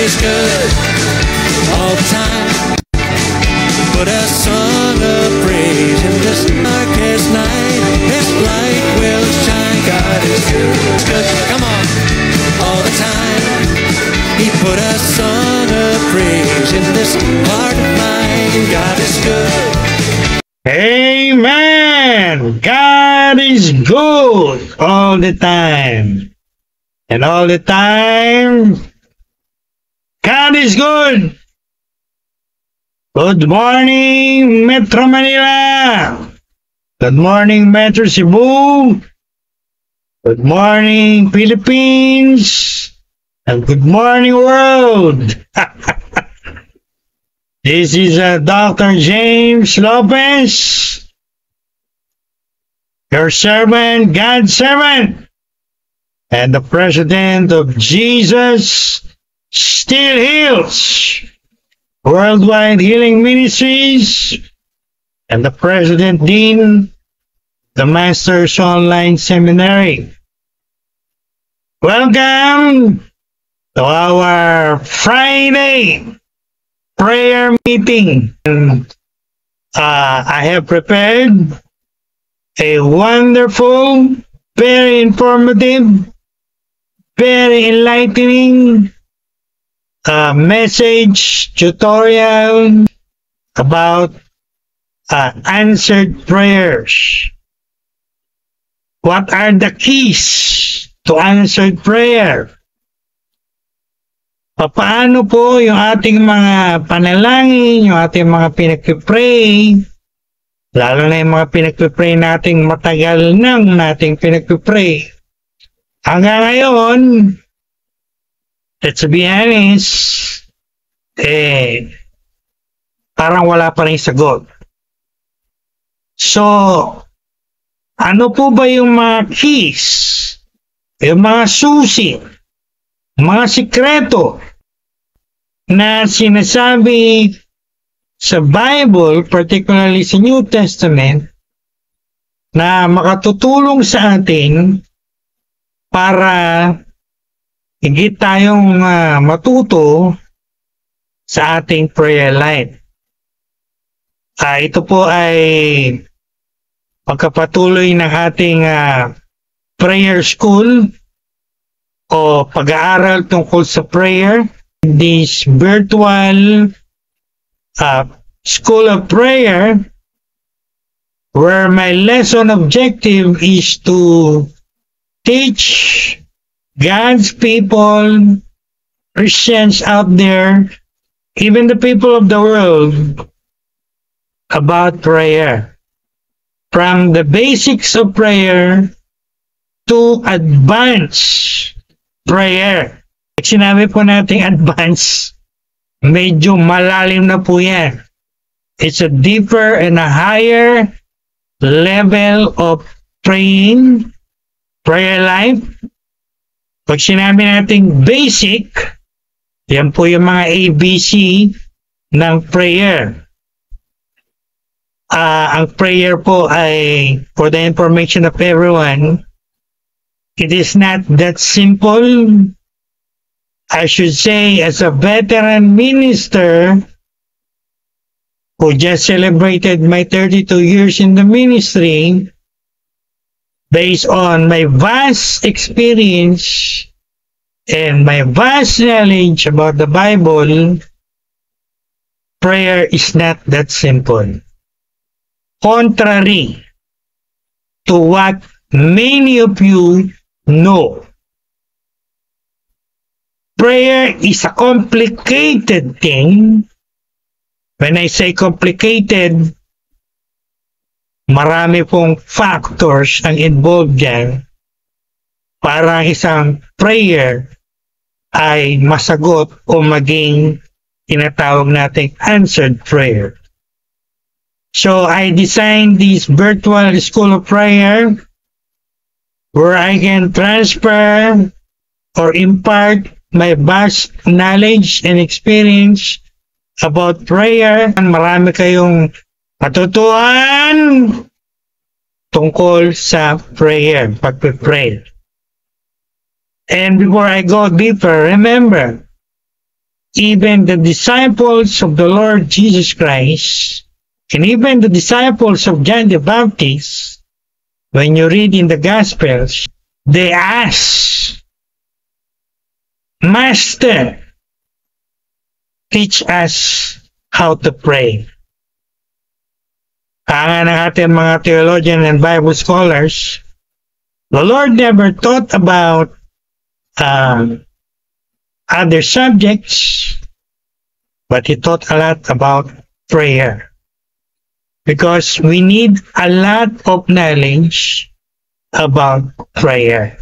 is good all the time. Put a song of praise in this darkest night. His light will shine. God is good, come on, all the time. He put a song of praise in this heart of mine. God is good. Amen. God is good all the time. And all the time, God is good. Good morning, Metro Manila. Good morning, Metro Cebu. Good morning, Philippines. And good morning, world. This is Dr. James Lopez, your servant, God's servant, and the president of Jesus Still Heals Worldwide Healing Ministries, and the president dean, the Masters Online Seminary. Welcome to our Friday prayer meeting. I have prepared a wonderful, very informative, very enlightening message tutorial about answered prayers. What are the keys to answered prayer? Paano po yung ating mga panalangin, yung ating mga pinagpipray, lalo na yung mga pinagpipray nating matagal nang nating pinagpipray. Hanggang ngayon, let's be honest, parang wala pa rin sagot. So, ano po ba yung mga keys, yung mga susi, mga sikreto na sinasabi sa Bible, particularly sa New Testament, na makatutulong sa atin para higit tayong matuto sa ating prayer life. Ito po ay pagkapatuloy ng ating prayer school o pag-aaral tungkol sa prayer. This virtual school of prayer, where my lesson objective is to teach God's people, Christians out there, even the people of the world, about prayer. From the basics of prayer to advanced prayer. Pag sinabi po natin advanced, medyo malalim na po yan. It's a deeper and a higher level of praying, prayer life. Pag sinabi natin basic, yan po yung mga ABC ng prayer. Ang prayer po ay, for the information of everyone, it is not that simple. I should say, as a veteran minister who just celebrated my 32 years in the ministry, based on my vast experience and my vast knowledge about the Bible, prayer is not that simple. Contrary to what many of you know, prayer is a complicated thing. When I say complicated, marami pong factors ang involved dyan para isang prayer ay masagot o maging tinatawag nating answered prayer. So I designed this virtual school of prayer where I can transfer or impart my vast knowledge and experience about prayer. Marami kayong matutuhan tungkol sa prayer, pag-pray. And before I go deeper, remember, even the disciples of the Lord Jesus Christ, and even the disciples of John the Baptist, when you read in the Gospels, they ask, Master, teach us how to pray. Ang ng ating mga theologian and Bible scholars, the Lord never taught about other subjects, but He taught a lot about prayer. Because we need a lot of knowledge about prayer.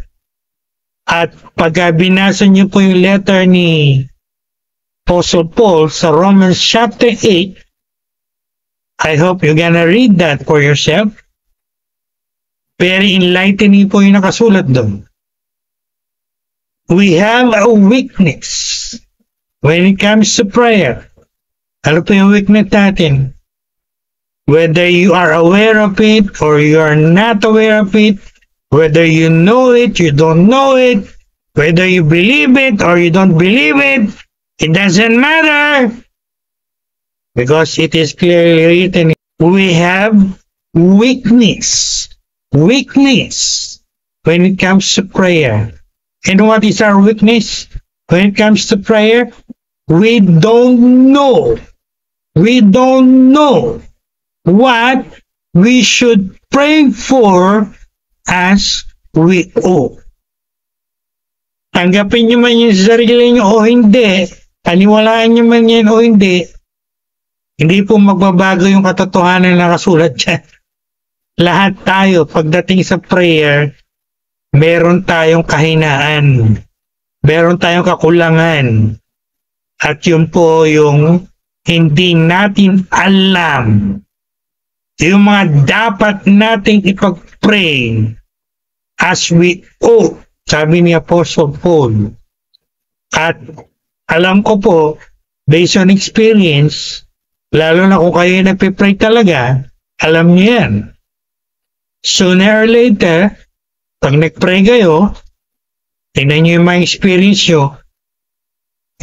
At pagka binasa niyo po yung letter ni Apostle Paul sa Romans chapter 8, I hope you're gonna read that for yourself. Very enlightening po yung nakasulat doon. We have a weakness when it comes to prayer. Ano po yung weakness natin? Whether you are aware of it or you are not aware of it, whether you know it, you don't know it, whether you believe it or you don't believe it, it doesn't matter. Because it is clearly written, we have weakness. Weakness when it comes to prayer. And what is our weakness when it comes to prayer? We don't know. We don't know what we should pray for as we ought. Tanggapin nyo man yung sarili nyo o hindi, paniwalaan nyo man yan o hindi po magbabago yung katotohanan na nakasulat dyan. Lahat tayo, pagdating sa prayer, meron tayong kahinaan, meron tayong kakulangan, at yun po yung hindi natin alam. Yung mga dapat nating ipag-pray as we ought, sabi ni Apostle Paul. At alam ko po, based on experience, lalo na kung kayo nagpipray talaga, alam niyo yan. Sooner or later, pag nag-pray kayo, tingnan niyo yung mga experience nyo,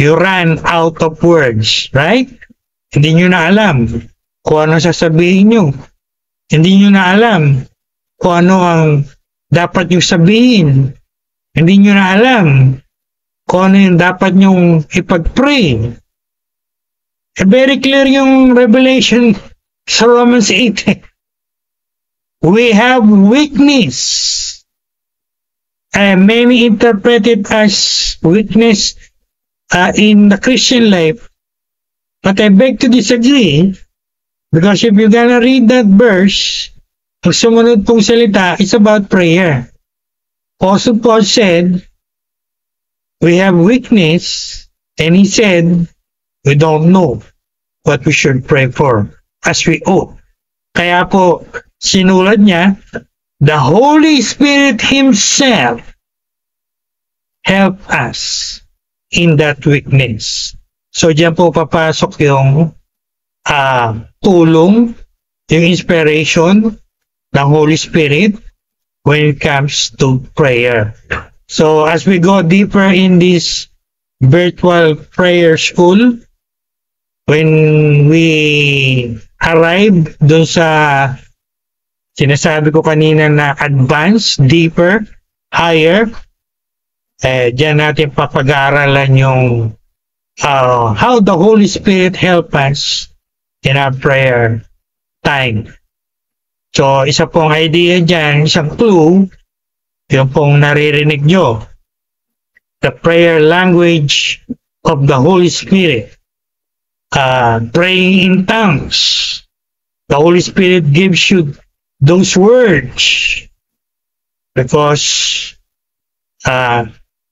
you run out of words, right? Hindi niyo na alam kung ano sasabihin nyo. Hindi nyo na alam kung ano ang dapat nyo sabihin. Hindi nyo na alam kung ano yung dapat nyong ipag-pray. Very clear yung revelation sa Romans 8. We have weakness. Many interpret it as weakness in the Christian life. But I beg to disagree. Because if you're gonna read that verse, ang sumunod pong salita, it's about prayer. Apostle Paul said, we have weakness, and he said, we don't know what we should pray for as we ought. Kaya po, sinulat niya, the Holy Spirit Himself help us in that weakness. So, diyan po papasok yung tulong, yung inspiration ng Holy Spirit when it comes to prayer. So, as we go deeper in this virtual prayer school, when we arrive dun sa sinasabi ko kanina na advance, deeper, higher, diyan natin papag-aaralan yung how the Holy Spirit help us in our prayer time. So, isa pong idea dyan, isang clue, yung pong naririnig nyo. The prayer language of the Holy Spirit. Praying in tongues. The Holy Spirit gives you those words because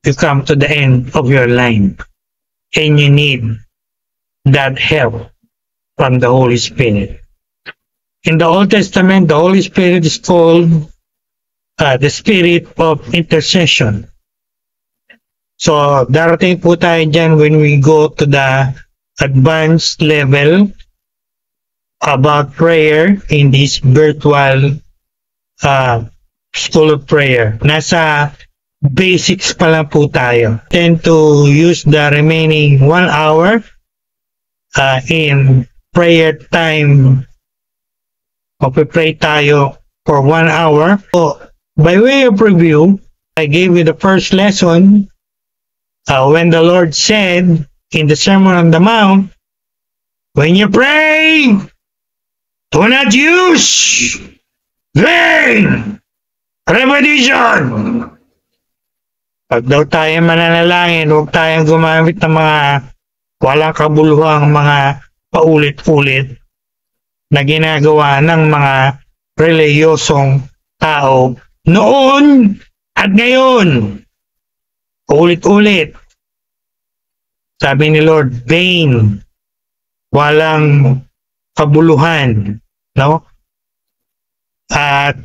you come to the end of your line and you need that help from the Holy Spirit. In the Old Testament, the Holy Spirit is called the Spirit of Intercession. So, darating po tayo dyan when we go to the advanced level about prayer in this virtual school of prayer. Nasa basics pa lang po tayo. Tend to use the remaining 1 hour in prayer time. Magpipray tayo for 1 hour. So, by way of review, I gave you the first lesson when the Lord said in the Sermon on the Mount, when you pray, do not use vain repetition. Pag daw tayo mananalangin, huwag tayong gumamit ng mga walang kabuluhang mga paulit-ulit na ginagawa ng mga reliyosong tao noon at ngayon. Ulit-ulit. Sabi ni Lord, vain, walang kabuluhan, no? At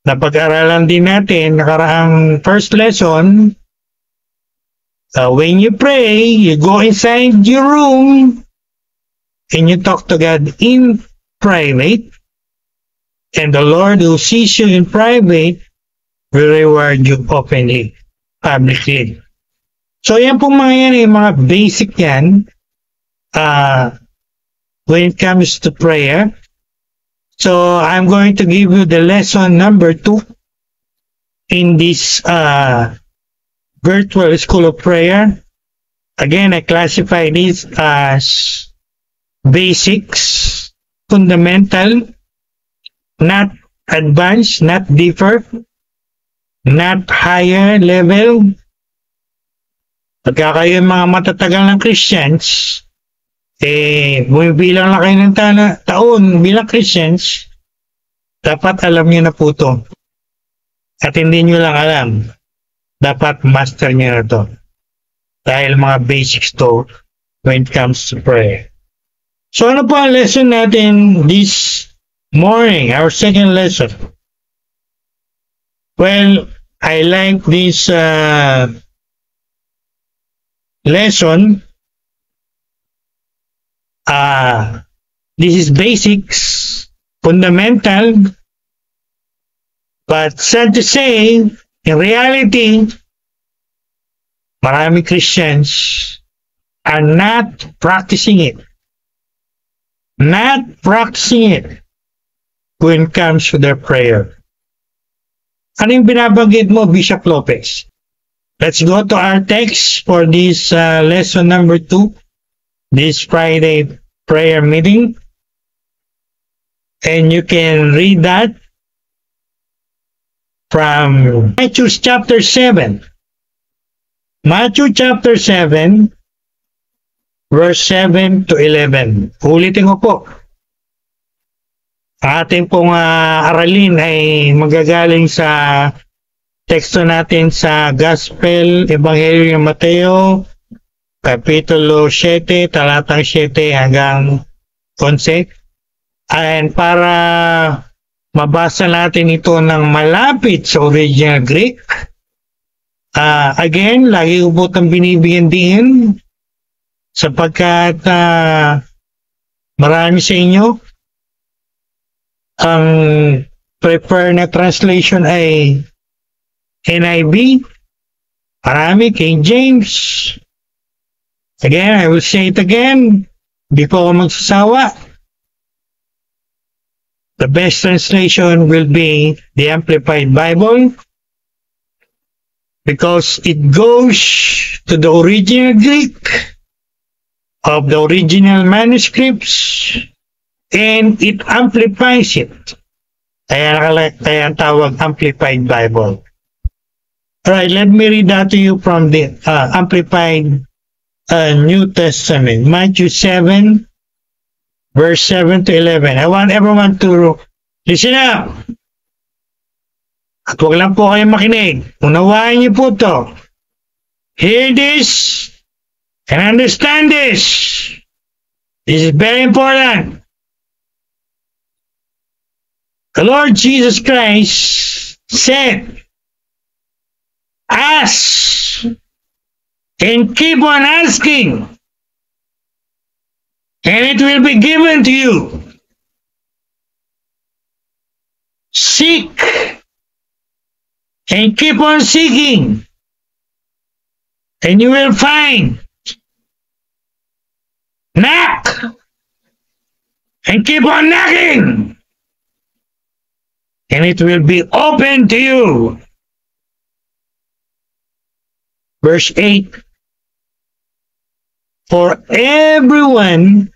napag-aralan din natin nakaraang first lesson, when you pray, you go inside your room and you talk to God in private, and the Lord who sees you in private will reward you openly, publicly. So yan pong mga yan, yung mga basic yan when it comes to prayer. So I'm going to give you the lesson number 2 in this virtual school of prayer. Again, I classify this as basics, fundamental, not advanced, not deeper, not higher level. Pagka kayo mga matatagal ng Christians, bumibilang na kayo ng taon bilang Christians, dapat alam nyo na po ito. At hindi nyo lang alam, dapat master nyo na ito. Dahil mga basics to when it comes to prayer. So ano po ang lesson natin this morning, our second lesson? Well, I like this lesson. This is basics, fundamental, but sad to say, in reality, marami Christians are not practicing it. Not practicing it when it comes to their prayer. Ano yung binabanggit mo, Bishop Lopez? Let's go to our text for this lesson number 2, this Friday prayer meeting. And you can read that from Matthew chapter 7. Matthew chapter 7, verse 7 to 11. Ulitin ko po. Ating pong aralin ay magagaling sa teksto natin sa Gospel, Ebanghelyo ng Mateo, Kapitulo 7, talatang 7 hanggang 11. And para mabasa natin ito ng malapit sa original Greek, again, lagi ko po itong binibigyan din sapagkat marami sa inyo ang prefer na translation ay NIV, marami King James. Again, I will say it again, hindi po ako magsasawa. The best translation will be the Amplified Bible because it goes to the original Greek of the original manuscripts and it amplifies it. Kaya ang tawag Amplified Bible. Alright, let me read that to you from the Amplified New Testament. Matthew 7, verse 7 to 11. I want everyone to listen up. At huwag lang po kayo makinig. Unawain niyo po ito. Hear this and understand this. This is very important. The Lord Jesus Christ said, ask and keep on asking, and it will be given to you. Seek and keep on seeking, and you will find. Knock, and keep on knocking, and it will be open to you. Verse 8. For everyone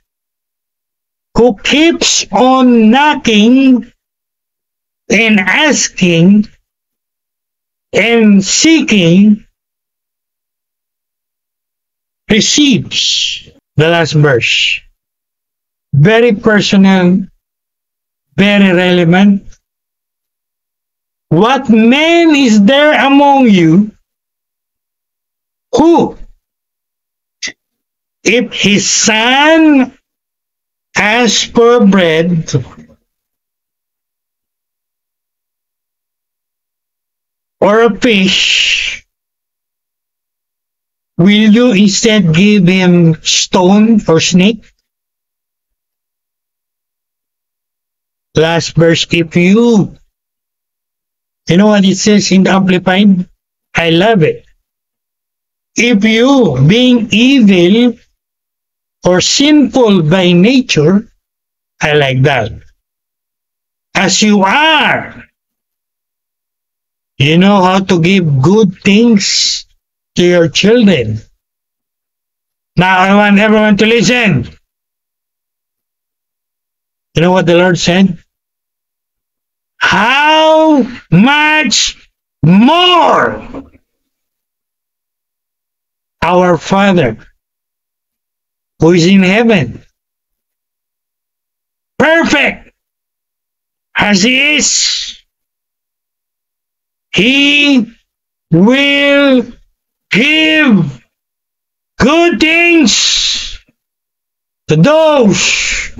who keeps on knocking and asking and seeking receives. The last verse. Very personal, very relevant. What man is there among you who, if his son asks for bread, or a fish, will you instead give him stone or snake? Last verse, if you know what it says in the Amplified? I love it. If you, being evil or sinful by nature, I like that. As you are, you know how to give good things to your children. Now I want everyone to listen. You know what the Lord said? How much more our Father who is in heaven, perfect as He is, He will give good things to those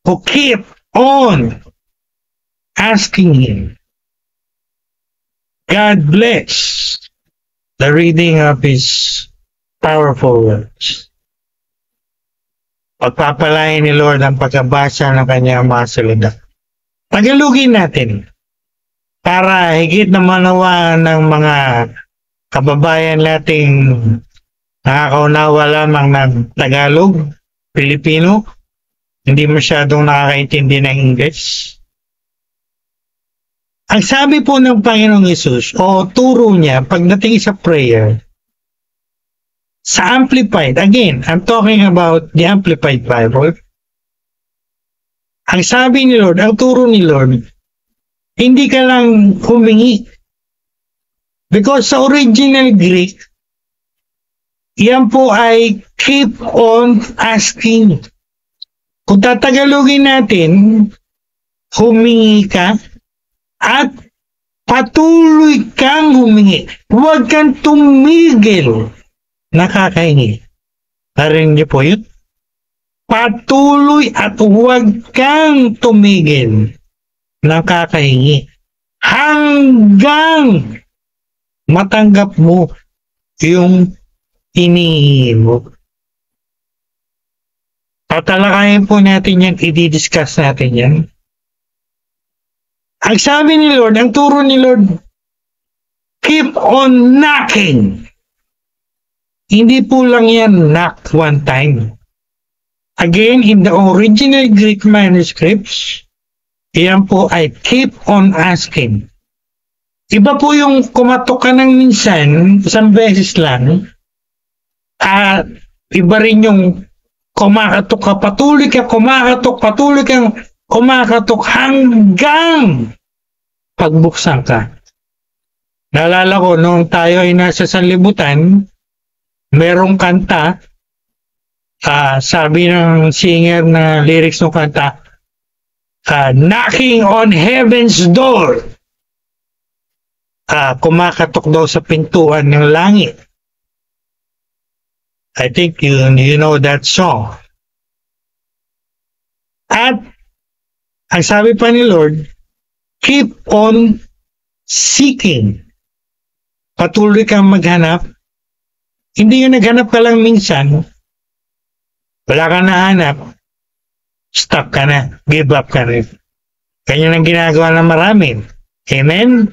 who keep on asking Him. God bless the reading of His powerful words. Pagpapalain ni Lord ang pagkabasa ng kanyang mga salita. Tagalugin natin para higit na manawaan ng mga kababayan nating nakakaunawa lamang ng Tagalog, Pilipino, hindi masyadong nakakaintindi ng English. Ang sabi po ng Panginoong Hesus o turo niya pagdating sa prayer, sa Amplified, again, I'm talking about the Amplified Bible. Ang sabi ni Lord, ang turo ni Lord, hindi ka lang humingi. Because sa original Greek, yan po ay keep on asking. Kung tatagalogin natin, humingi ka at patuloy kang humingi. Huwag kang tumigil na kakahingi. Parinig niyo po yun? Patuloy at huwag kang tumigil na kakahingi. Hanggang matanggap mo yung hinihingi mo. Tatalakayin po natin yan, i-discuss natin yan. Ang sabi ni Lord, ang turo ni Lord, keep on knocking. Hindi po lang yan knock one time. Again, in the original Greek manuscripts, yan po ay keep on asking. Iba po yung kumatok ka ng minsan, isang beses lang, at iba rin yung kumakatok ka, patuloy kang kumakatok hanggang pagbuksan ka. Naalala ko, nung tayo ay nasa sanlibutan, merong kanta, sabi ng singer na lyrics ng kanta, knocking on heaven's door. Kumakatok daw sa pintuan ng langit. I think you know that song. At ang sabi pa ni Lord, keep on seeking. Patuloy kang maghanap. Hindi yung naghanap ka lang minsan, wala kang nahanap, stop ka na, give up ka rin. Ganyan ang ginagawa ng marami. Amen?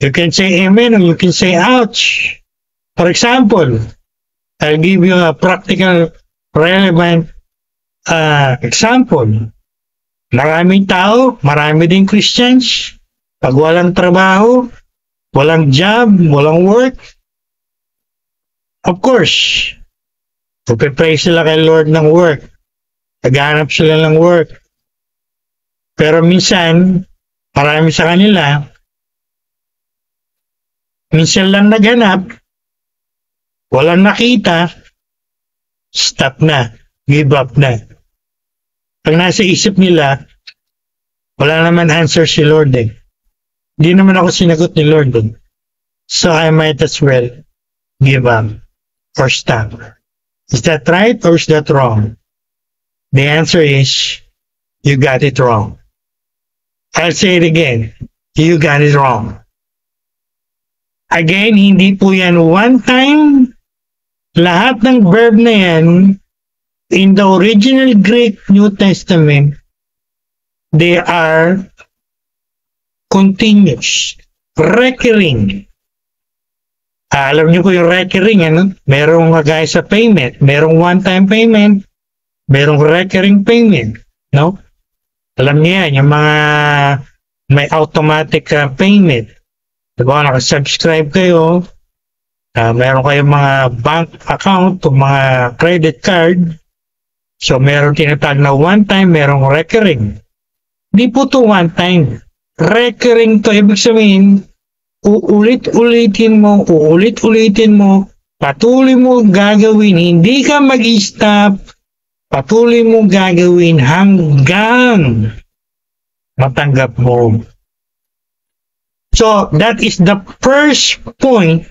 You can say amen or you can say ouch. For example, I'll give you a practical, relevant example. Maraming tao, marami din Christians, pag walang trabaho, walang job, walang work, of course, pupipray sila kay Lord ng work. Naghanap sila ng work. Pero minsan, marami sa kanila, minsan lang naghanap, walang nakita, stop na, give up na. Pag nasa isip nila, wala naman answer si Lord eh. Hindi naman ako sinagot ni Lord eh. So I might as well give up or stop. Is that right or is that wrong? The answer is, you got it wrong. I'll say it again. You got it wrong. Again, hindi po yan one time. Lahat ng verb na yan, in the original Greek New Testament, they are continuous, recurring. Alam niyo po yung recurring, ano? Merong gaya sa payment, merong one-time payment, merong recurring payment, no? Alam niyo yan, yung mga may automatic payment. Diba, nakasubscribe kayo, meron kayong mga bank account o mga credit card, so meron tinatag na one-time, merong recurring. Di po to one-time. Recurring to, ibig sabihin, uulit-ulitin mo, patuloy mo gagawin, hindi ka mag-stop, patuloy mo gagawin hanggang matanggap mo. So, that is the first point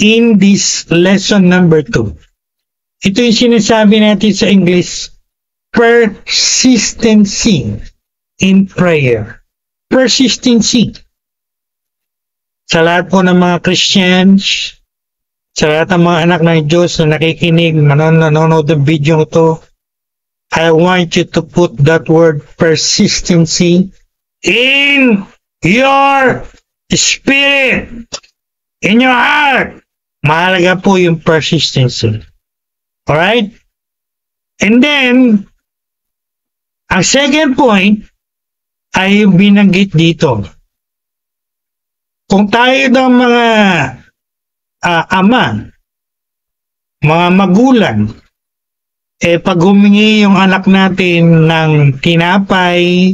in this lesson number 2. Ito yung sinasabi natin sa English, persistency in prayer. Persistency. Sa lahat po ng mga Christians, sa lahat ng mga anak ng Diyos na nakikinig, nanonood ng video ito, I want you to put that word persistency in your spirit, in your heart. Mahalaga po yung persistency. Alright? And then, ang second point ay yung binanggit dito. Kung tayo ng mga ama, mga magulang, pag humingi yung anak natin ng tinapay,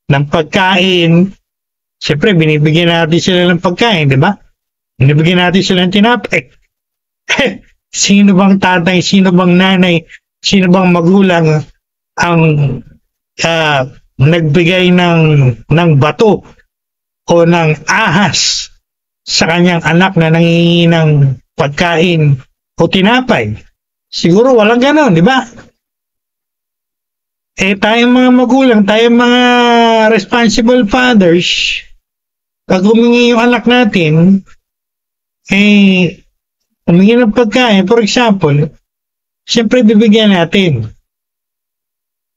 ng pagkain, siyempre binibigyan natin sila ng pagkain, di ba? Binibigyan natin sila ng tinapay. Sino bang tatay, sino bang nanay, sino bang magulang ang nagbigay ng bato o ng ahas sa kanyang anak na nangingi ng pagkain o tinapay? Siguro walang ganon, di ba? Tayong mga magulang, tayong mga responsible fathers, pag humingi yung anak natin, humingi ng pagkain, for example, siyempre bibigyan natin.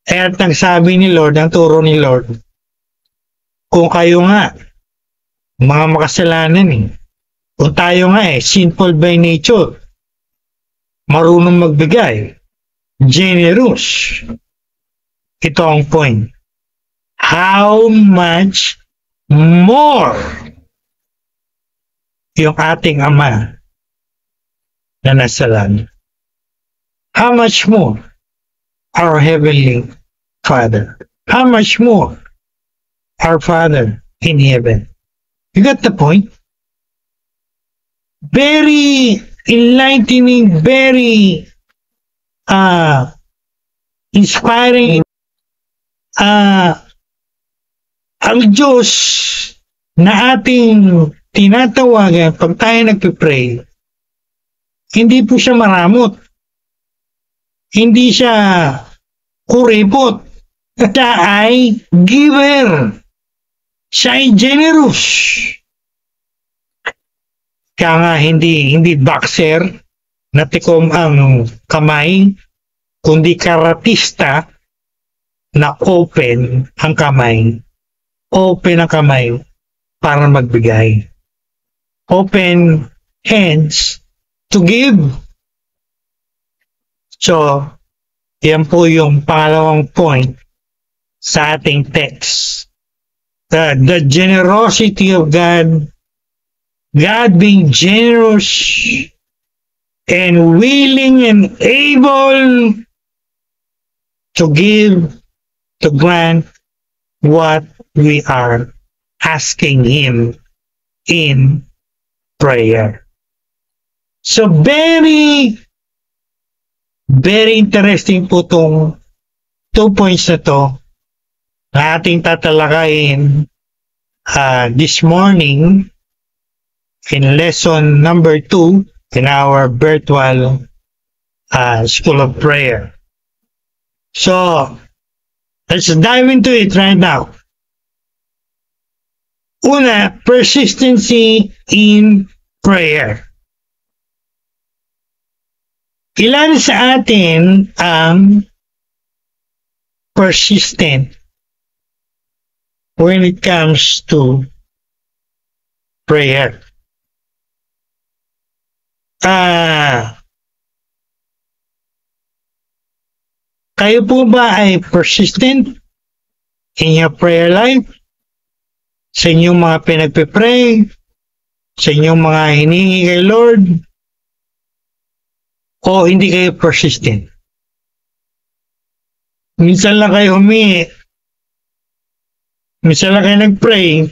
At ang sabi ni Lord, ang turo ni Lord, kung kayo nga, mga makasalanan kung tayo nga sinful by nature, marunong magbigay, generous, ito ang point. How much more yung ating Ama na nasa langit? How much more our Heavenly Father? How much more our Father in heaven? You got the point? Very enlightening, very inspiring. Ang Diyos na ating tinatawagan pag tayo nagpipray, hindi po siya maramot. Hindi siya kuripot. Siya ay giver. Siya ay generous. Kaya nga hindi boxer na tikom ang kamay, kundi karatista na open ang kamay. Open ang kamay para magbigay. Open hands to give. So, yan po yung pangalawang point sa ating text. The generosity of God, God being generous and willing and able to give, to grant what we are asking Him in prayer. So very interesting po itong 2 points na to na ating tatalakayin this morning in lesson number 2 in our virtual School of Prayer. So, let's dive into it right now. Una, persistency in prayer. Ilan sa atin ang persistent when it comes to prayer? Kayo po ba ay persistent in your prayer life? Sa inyong mga pinagpe-pray? Sa inyong mga hiningi kay Lord? O hindi kayo persistent? Minsan lang kayo humingi. Minsan lang kayo nag-pray.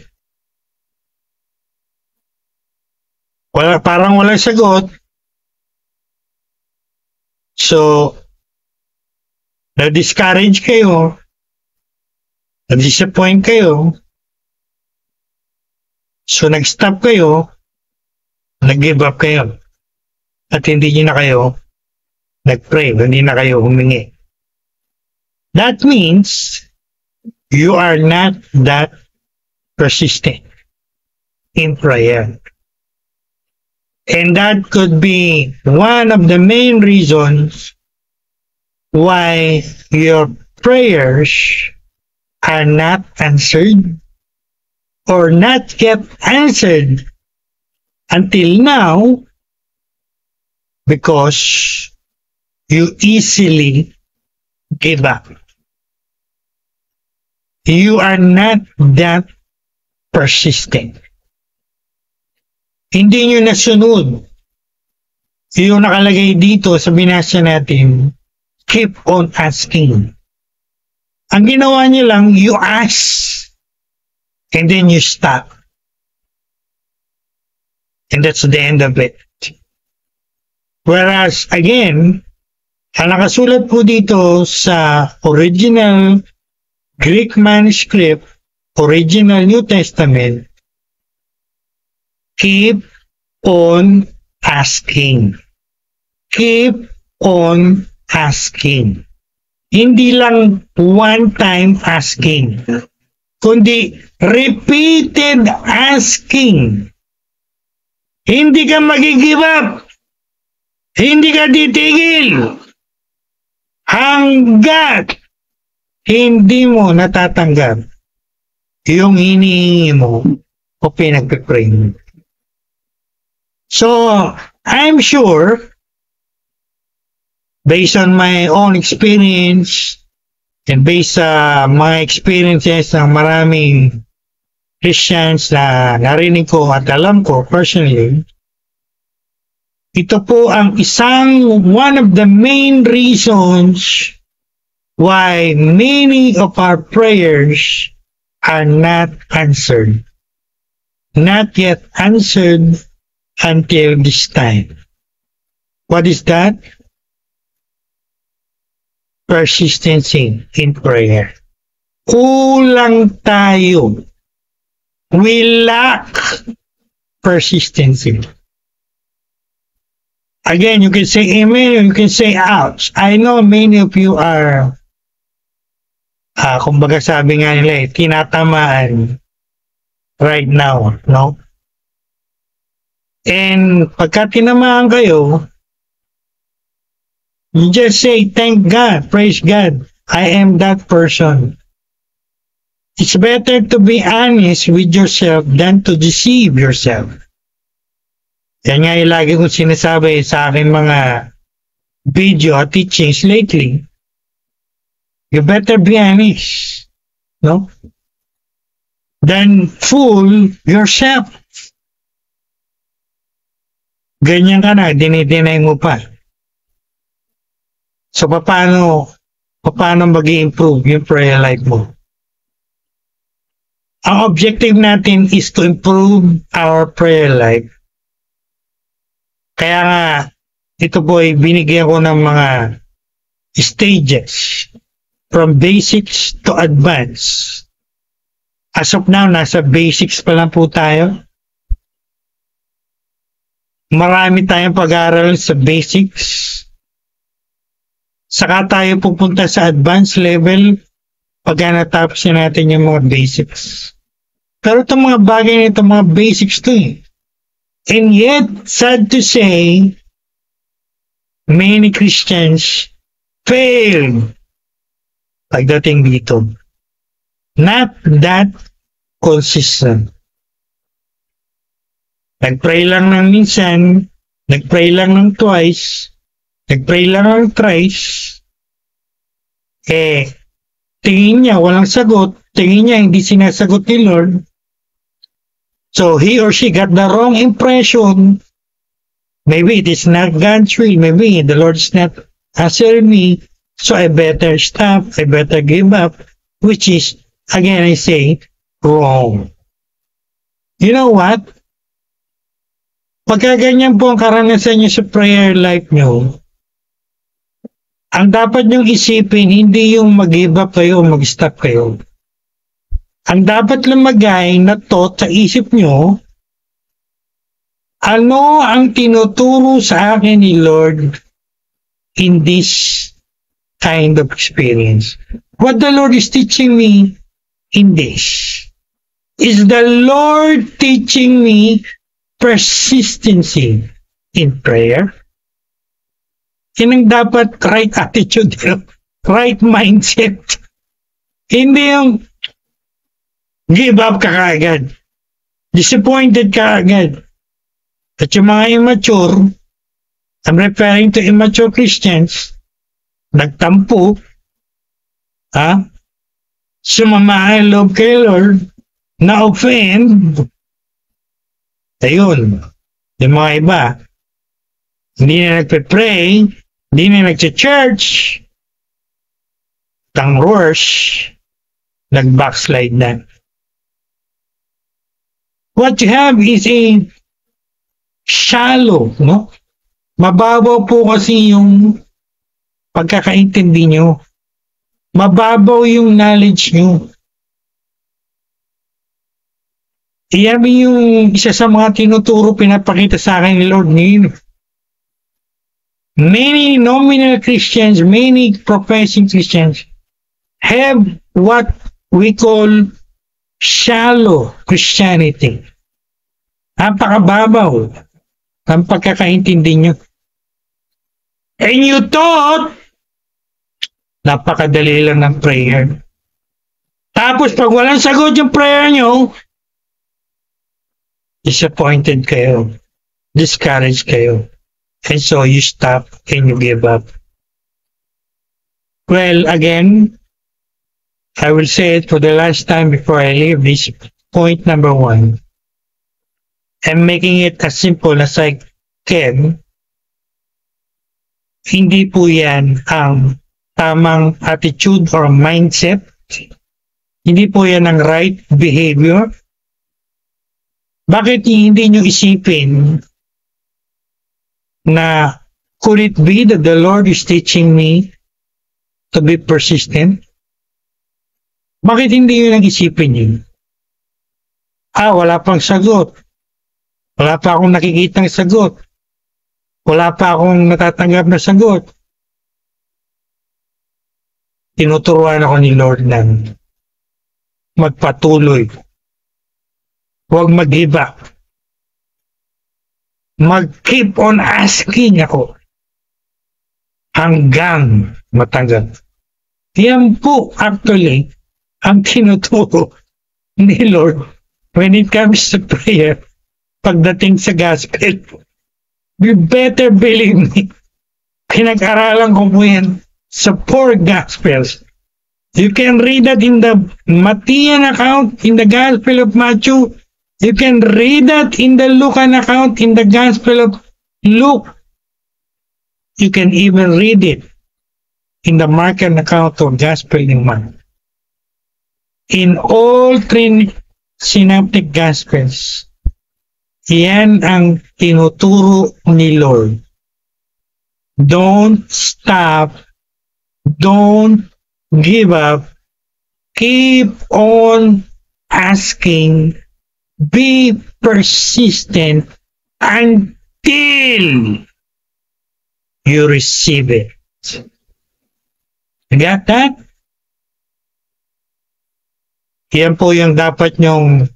Parang walang sagot. So, na-discourage kayo. Na-disappoint kayo. So, nag-stop kayo. Nag-give up kayo. At hindi nyo na kayo nag-pray. Hindi na kayo humingi. That means you are not that persistent in prayer. And that could be one of the main reasons why your prayers are not answered or not yet answered until now, because you easily give up. You are not that persistent. Hindi nyo nasunod yung nakalagay dito sa binasa natin, keep on asking. Ang ginawa nyo lang, you ask and then you stop. And that's the end of it. Whereas, again, ang nakasulat po dito sa original Greek manuscript, original New Testament, keep on asking. Keep on asking. Hindi lang one-time asking, kundi repeated asking. Hindi ka mag-give up. Hindi ka titigil hanggat hindi mo natatanggap yung hinihingi mo o pinagpipray mo. So, I'm sure, based on my own experience and based sa mga experiences ng maraming Christians na narinig ko at alam ko personally, ito po ang one of the main reasons why many of our prayers are not answered. Not yet answered until this time. What is that? Persistency in prayer. Kulang tayo. We lack persistency. Again, you can say amen or you can say ouch. I know many of you are, kumbaga sabi nga nila, tinatamaan right now, no? And pagka tinamaan kayo, you just say, thank God, praise God, I am that person. It's better to be honest with yourself than to deceive yourself. Yan nga yung lagi kong sinasabi sa aking mga video at teachings lately. You better be honest, no? Than fool yourself. Ganyan ka na, dinidinay mo pa. So, paano mag-i-improve yung prayer life mo? Ang objective natin is to improve our prayer life. Kaya nga, ito po ay binigyan ko ng mga stages from basics to advanced. As of now, nasa basics pa lang po tayo. Marami tayong pag-aaral sa basics. Saka tayo pupunta sa advanced level pag natapos na natin yung mga basics. Pero itong mga bagay na ito, mga basics to eh. And yet, sad to say, many Christians fail pagdating dito. Not that consistent. Nag-pray lang ng minsan, nag-pray lang ng twice, nag-pray lang ng thrice, tingin niya walang sagot, tingin niya hindi sinasagot ni Lord, so he or she got the wrong impression. Maybe it is not God's will, maybe the Lord's not answering me, so I better stop, I better give up, which is, again I say, wrong. You know what? Pagka ganyan po ang karanasan niyo sa prayer life niyo, ang dapat niyong isipin, hindi yung mag-give up kayo o mag-stop kayo. Ang dapat lumagay na thought sa isip niyo, ano ang tinuturo sa akin ni Lord in this kind of experience? What the Lord is teaching me in this? Is the Lord teaching me persistency in prayer? Yan ang dapat right attitude, right mindset. Hindi yung give up ka kaagad. Disappointed ka agad. At yung mga immature, I'm referring to immature Christians, nagtampo, sumama ang loob kay Lord, na-offend, ayun, yung mga iba, hindi na nagpe-pray, hindi na nagche-church, ang worse, nag-backslide na. What you have is a shallow, no? Mababaw po kasi yung pagkakaintindi nyo. Mababaw yung knowledge nyo. Iyan yung isa sa mga tinuturo pinapakita sa akin ni Lord ngayon. Many nominal Christians, many professing Christians have what we call shallow Christianity. Napakababaw ang pagkakaintindi nyo. And you thought napakadali lang ng prayer. Tapos pag walang sagot yung prayer nyo, disappointed kayo, discouraged kayo, and so you stop and you give up. Well, again, I will say it for the last time before I leave this point number 1. I'm making it as simple as I can. Hindi po yan ang tamang attitude or mindset. Hindi po yan ang right behavior. Bakit hindi nyo isipin na could it be that the Lord is teaching me to be persistent? Bakit hindi nyo nag-isipin yun? Wala pang sagot. Wala pa akong nakikitang sagot. Wala pa akong natatanggap na sagot. Tinuturuan ako ni Lord na magpatuloy. Huwag mag-give up. Mag-keep on asking ako hanggang matanggap. Yan po actually ang tinuturo ni Lord when it comes to prayer pagdating sa gospel. You better believe me. Pinag-aralan ko po yan sa 4 Gospels. You can read that in the Matthean account, in the Gospel of Matthew. You can read that in the Lucan account, in the Gospel of Luke. You can even read it in the Markan account of Gospel of Mark. In all 3 synoptic Gospels, yan ang tinuturo ni Lord. Don't stop. Don't give up. Keep on asking. Be persistent until you receive it. You got that? Yan po yung dapat nyong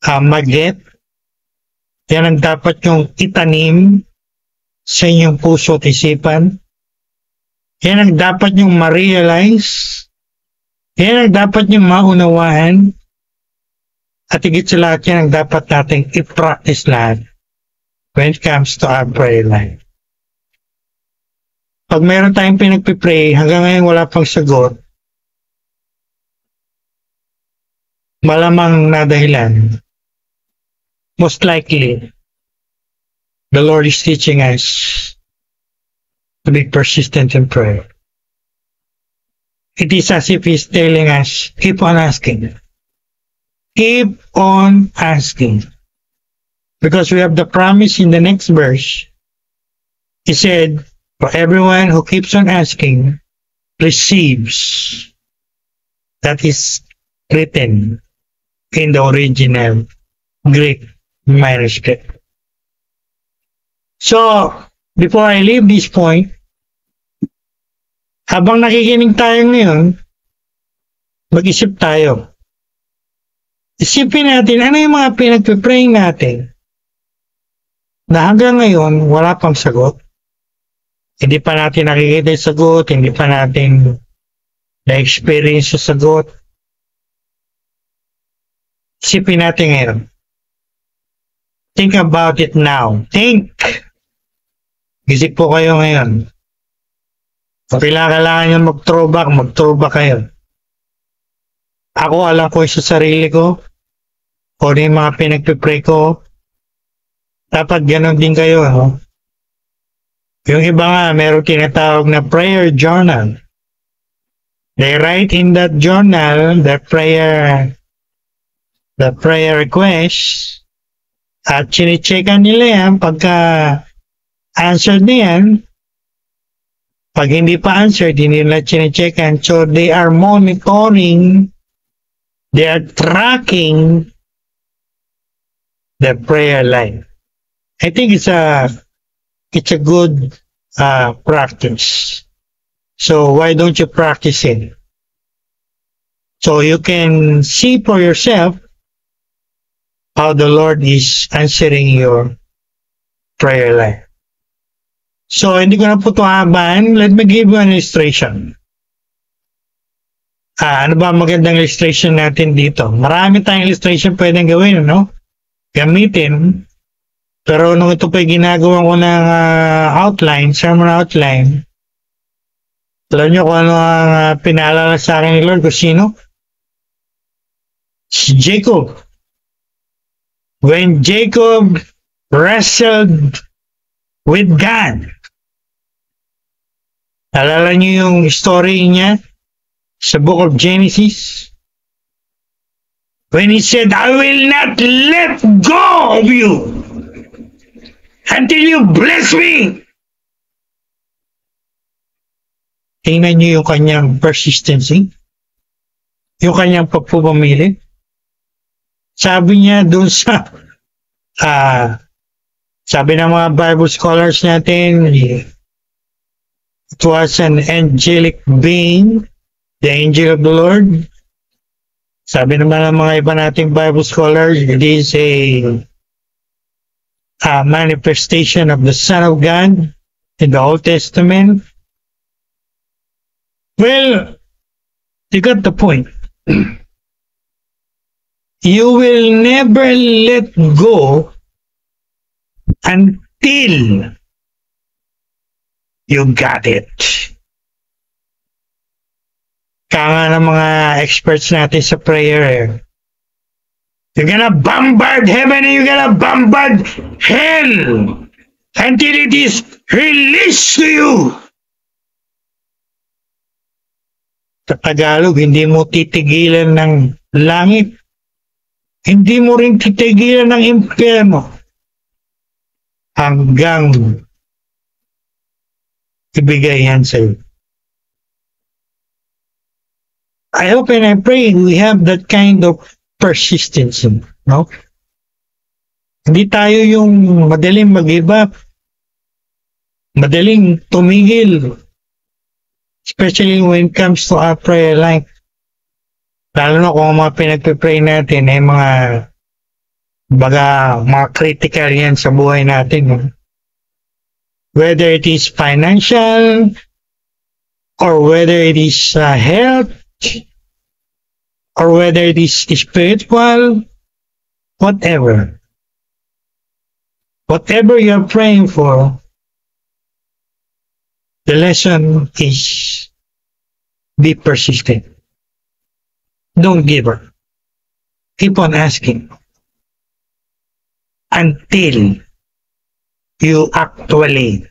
mag-get. Yan ang dapat nyong itanim sa inyong puso at isipan. Yan ang dapat nyong ma-realize. Yan ang dapat nyong maunawaan. At higit sa lahat, yan ang dapat nating i-practice lahat when it comes to our prayer life. Pag meron tayong pinagpipray, hanggang ngayon wala pang sagot, malamang na dahilan. Most likely, the Lord is teaching us to be persistent in prayer. It is as if He's telling us, keep on asking. Keep on asking. Because we have the promise in the next verse. He said, for everyone who keeps on asking, receives. That is written in the original Greek manuscript. So, before I leave this point, habang nakikinig tayo ngayon, mag-isip tayo. Isipin natin, ano yung mga pinagpipray natin na hanggang ngayon wala pang sagot. Hindi pa natin nakikita yung sagot, hindi pa natin na-experience yung sagot. Isipin natin ngayon. Think about it now. Think! Isip po kayo ngayon. Kung kailangan nyo mag-throwback kayo. Ako, alam ko sa sarili ko, kung ano yung mga pinagpipray ko, dapat ganon din kayo. No? Yung iba nga, meron tinatawag na prayer journal. They write in that journal the prayer request, at chine-checkan nila yan pagka answered na yan. Pag hindi pa answered, hindi nila chine-checkan. So they are monitoring, they are tracking the prayer life. I think it's a good practice. So why don't you practice it? So you can see for yourself how the Lord is answering your prayer life. So, hindi ko na po ito habahan. Let me give you an illustration. Ano ba magandang illustration natin dito? Marami tayong illustration pwedeng gawin, no? Gamitin. Pero nung ito pa ginagawa ko ng outline, sermon outline, alam nyo kung ano ang pinaalala sa akin ni Lord kung sino? Si Jacob. When Jacob wrestled with God, alala niyo yung story niya sa book of Genesis? When he said, I will not let go of you until you bless me. Tingnan niyo yung kanyang persistency, yung kanyang pagpupamili. Sabi niya dun sa, sabi ng mga Bible scholars natin, it was an angelic being, the angel of the Lord. Sabi naman ng mga iba nating Bible scholars, it is a manifestation of the Son of God in the Old Testament. Well, you got the point. you will never let go until you got it. Kaya ng mga experts natin sa prayer, you're gonna bombard heaven and you're gonna bombard hell until it is released to you. Sa Tagalog, hindi mo titigilan ng langit. Hindi mo rin titigilan ng impyerno hanggang ibigay yan sa'yo. I hope and I pray we have that kind of persistence, no? Hindi tayo yung madaling mag-give up, madaling tumigil, especially when it comes to our prayer life. Lalo na kung mga pinagpipray natin ay mga critical yan sa buhay natin. No? Whether it is financial or whether it is health or whether it is spiritual, whatever. Whatever you're praying for, the lesson is be persistent. Don't give up. Keep on asking until you actually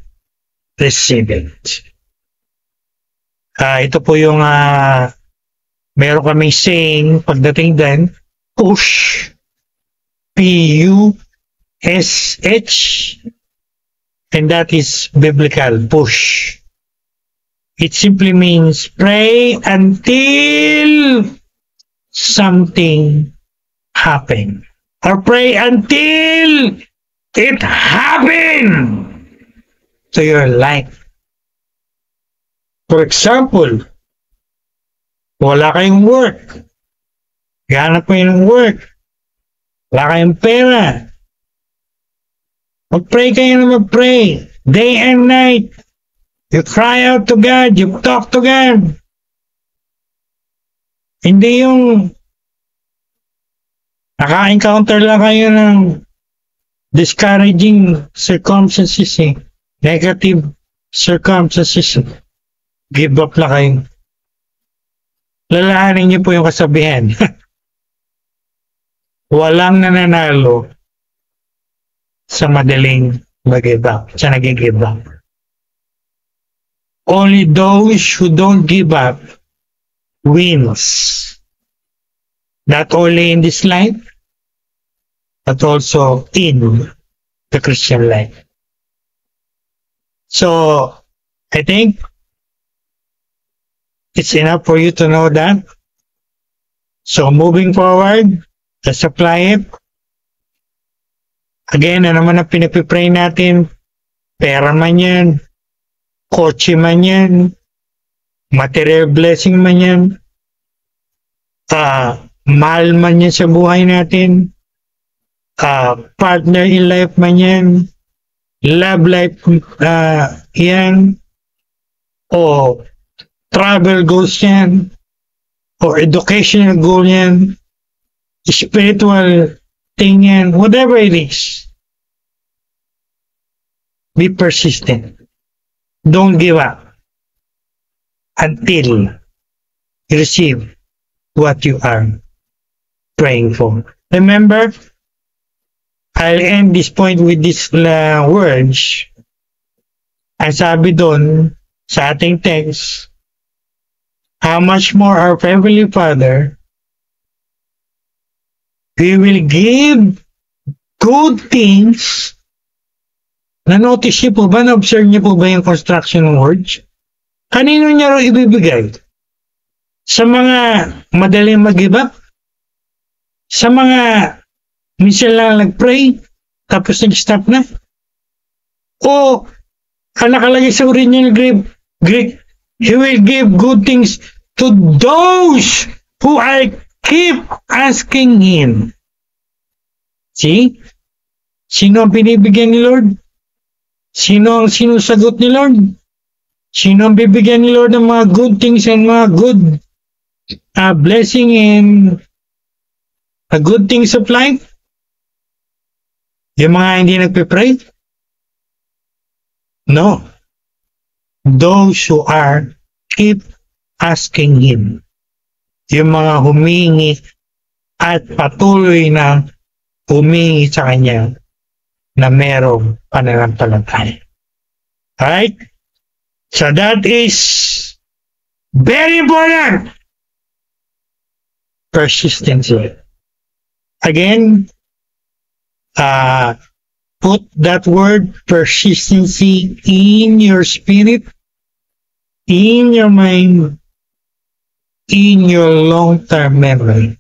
receive it. Ito po yung meron kaming saying pagdating din, push. P-U-S-H, and that is biblical, push. It simply means pray until something happen, or pray until it happen to your life. For example, wala kayong work, ganap kayo ng work, wala kayong pera, mag-pray kayo na mag-pray day and night. You cry out to God, you talk to God. Hindi yung naka-encounter lang kayo ng discouraging circumstances, negative circumstances. Give up lang kayo. Lalahanin niyo po yung kasabihan. Walang nananalo sa madaling mag-give up, sa nag-give up. Only those who don't give up wins. Not only in this life, but also in the Christian life. So, I think it's enough for you to know that. So, moving forward, let's apply it. Again, ano naman ang pinipipray natin? Pera man yan, kotse man yan, material blessing man yan, mahal man yan sa buhay natin, partner in life man yan, love life yan, o travel goals yan, or educational goal yan, spiritual thing yan, whatever it is. Be persistent. Don't give up until you receive what you are praying for. Remember, I'll end this point with these words. Ang sabi doon sa ating text, how much more our Heavenly Father, He will give good things. Na-notice niyo po ba, na-observe niyo po ba yung construction ng words? Kanino niya rin ibibigay? Sa mga madaling mag-give up? Sa mga minsan lang nag-pray, tapos nag-stop na? O, ang nakalagay sa original Greek, He will give good things to those who I keep asking Him. See? Sino ang binibigyan ni Lord? Sino ang sinusagot ni Lord? Sino ang bibigyan ni Lord ng mga good things and mga good blessing and the good things of life? Yung mga hindi nagpe-pray? No. Those who are keep asking Him. Yung mga humingi at patuloy na humingi sa Kanya na merong pananampalataya. Alright? So that is very important. Persistency. Again, put that word persistency in your spirit, in your mind, in your long-term memory.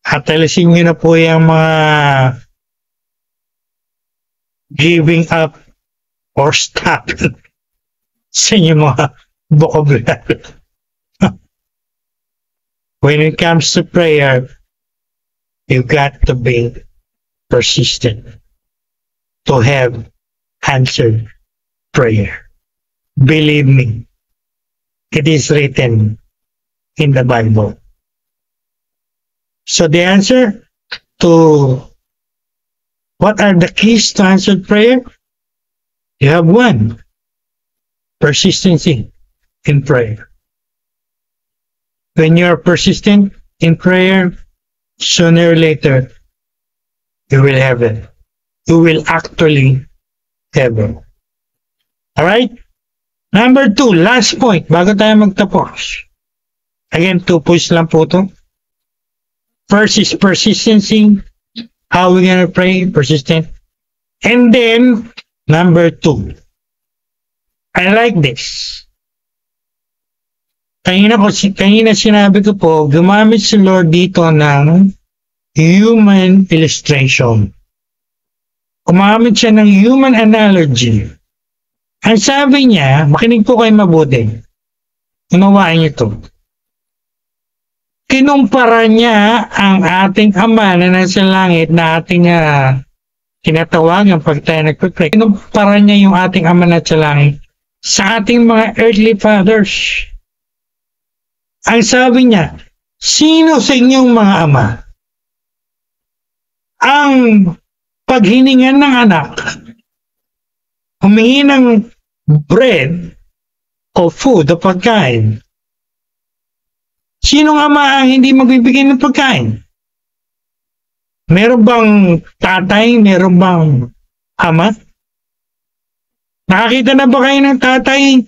At alisin nyo na po yung mga giving up or stop sa inyong mga vocabulary. When it comes to prayer, you got to be persistent to have answered prayer. Believe me, it is written in the Bible. So the answer to what are the keys to answered prayer? You have one, persistency in prayer. When you're persistent in prayer, sooner or later, you will have it. You will actually have it. Alright? Number 2, last point, bago tayo magtapos. Again, 2 points lang po ito. First is persistency. How are we gonna pray? Persistent. And then, number 2. I like this. Kanina sinabi ko po, gumamit si Lord dito ng human illustration. Gumamit siya ng human analogy. Ang sabi niya, makinig po kayo mabuti. Unawain niyo ito. Kinumpara niya ang ating Ama na nasa langit na ating tinatawagan pag tayo nagpipray. Kinumpara niya yung ating Ama na nasa langit sa ating mga earthly fathers. Ang sabi niya, sino sa inyong mga ama ang paghiningan ng anak, humingi ng bread o food o pagkain? Sinong ama ang hindi magbibigay ng pagkain? Meron bang tatay? Meron bang ama? Nakakita na ba kayo ng tatay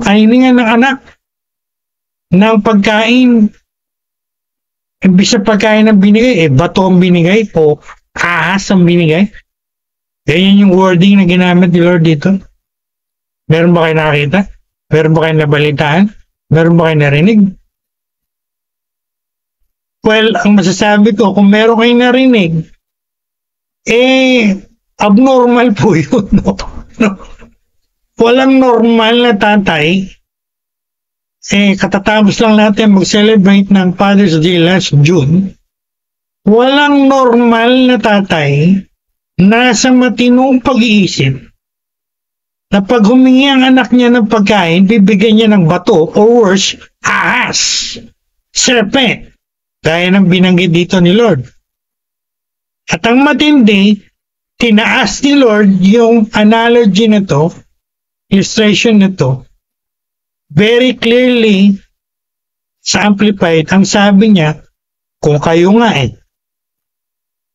ang hiningan ng anak ng pagkain? Imbis na pagkain ang binigay, bato ang binigay o ahas ang binigay? Ganyan yung wording na ginamit ni Lord dito. Meron ba kayo nakakita? Meron ba kayo nabalitaan? Meron ba kayo narinig? Well, ang masasabi ko, kung meron kayong narinig, abnormal po yun. No? Walang normal na tatay. Katatapos lang natin mag-celebrate ng Father's Day last June. Walang normal na tatay na sa matinong pag-iisip na pag humingi ang anak niya ng pagkain, bibigyan niya ng bato or worse, ahas, serpent. Gaya ng binanggit dito ni Lord. At ang matindi, tinaas ni Lord yung analogy na to, illustration na to, very clearly sa Amplified. Ang sabi niya, kung kayo nga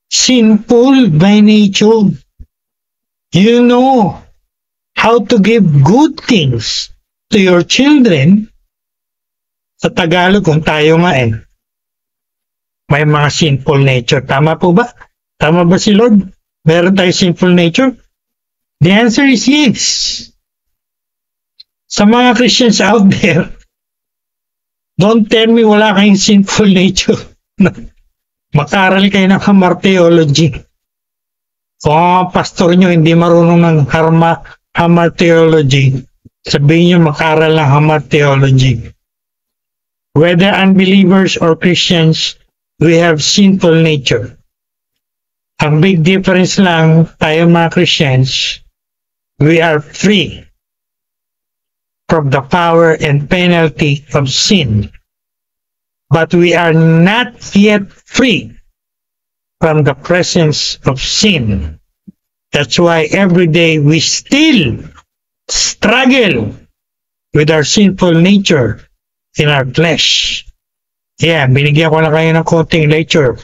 sinful by nature, you know how to give good things to your children. Sa Tagalog, kung tayo nga may mga sinful nature. Tama po ba? Tama ba si Lord? Meron tayo sinful nature? The answer is yes. Sa mga Christians out there, don't tell me wala kayong sinful nature. Mag-aral kayo ng Hamar Theology. Kung ang pastor nyo hindi marunong ng Hamar Theology, sabihin nyo mag-aral ng Hamar Theology. Whether unbelievers or Christians, we have sinful nature. Ang big difference lang, tayo mga Christians, we are free from the power and penalty of sin. But we are not yet free from the presence of sin. That's why every day we still struggle with our sinful nature in our flesh. Yeah, binigyan ko na kayo ng konting lecture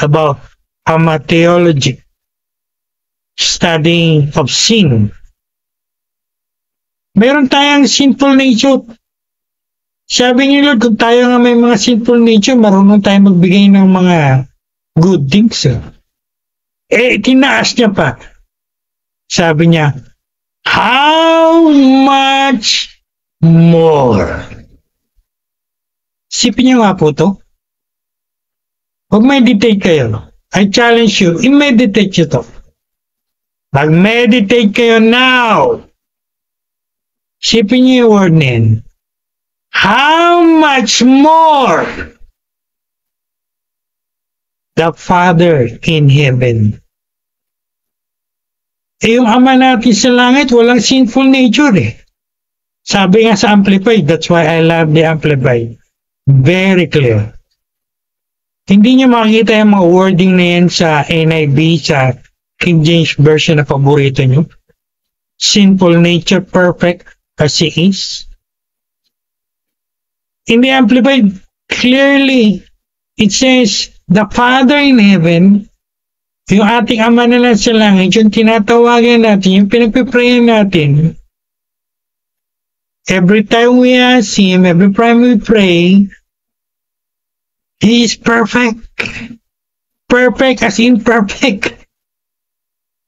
about hamartiology, studying of sin. Meron tayong sinful nature. Sabi ni Lord, kung tayo nga may mga sinful nature, marunong tayo magbigay ng mga good things. Tinaas niya pa. Sabi niya, how much more? Sipin niyo nga po to. Mag-meditate kayo. I challenge you, i-meditate nyo to. Mag-meditate kayo now. Sipin niyo yung word na yun. How much more the Father in heaven? Yung Ama natin sa langit, walang sinful nature Sabi nga sa Amplified, that's why I love the Amplified. Very clear. Hindi niyo makikita yung mga wording na yan sa NIV, sa King James Version na paborito niyo. Sinful nature, perfect as He is. In the Amplified, clearly, it says, the Father in heaven, yung ating Ama na sa langit, yung tinatawagan natin, yung pinagpiprayan natin, every time we ask Him, every time we pray, He is perfect. Perfect as in perfect.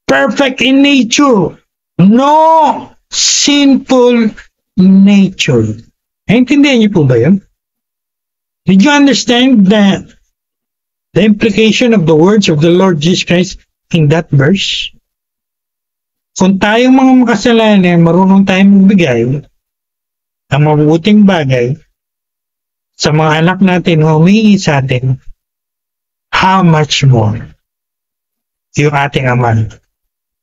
Perfect in nature. No sinful nature. Naintindihan niyo po ba yun? Did you understand the implication of the words of the Lord Jesus Christ in that verse? Kung tayong mga makasalanan, marunong tayong magbigay ang mabubuting bagay sa mga anak natin na humingi sa atin, how much more yung ating Ama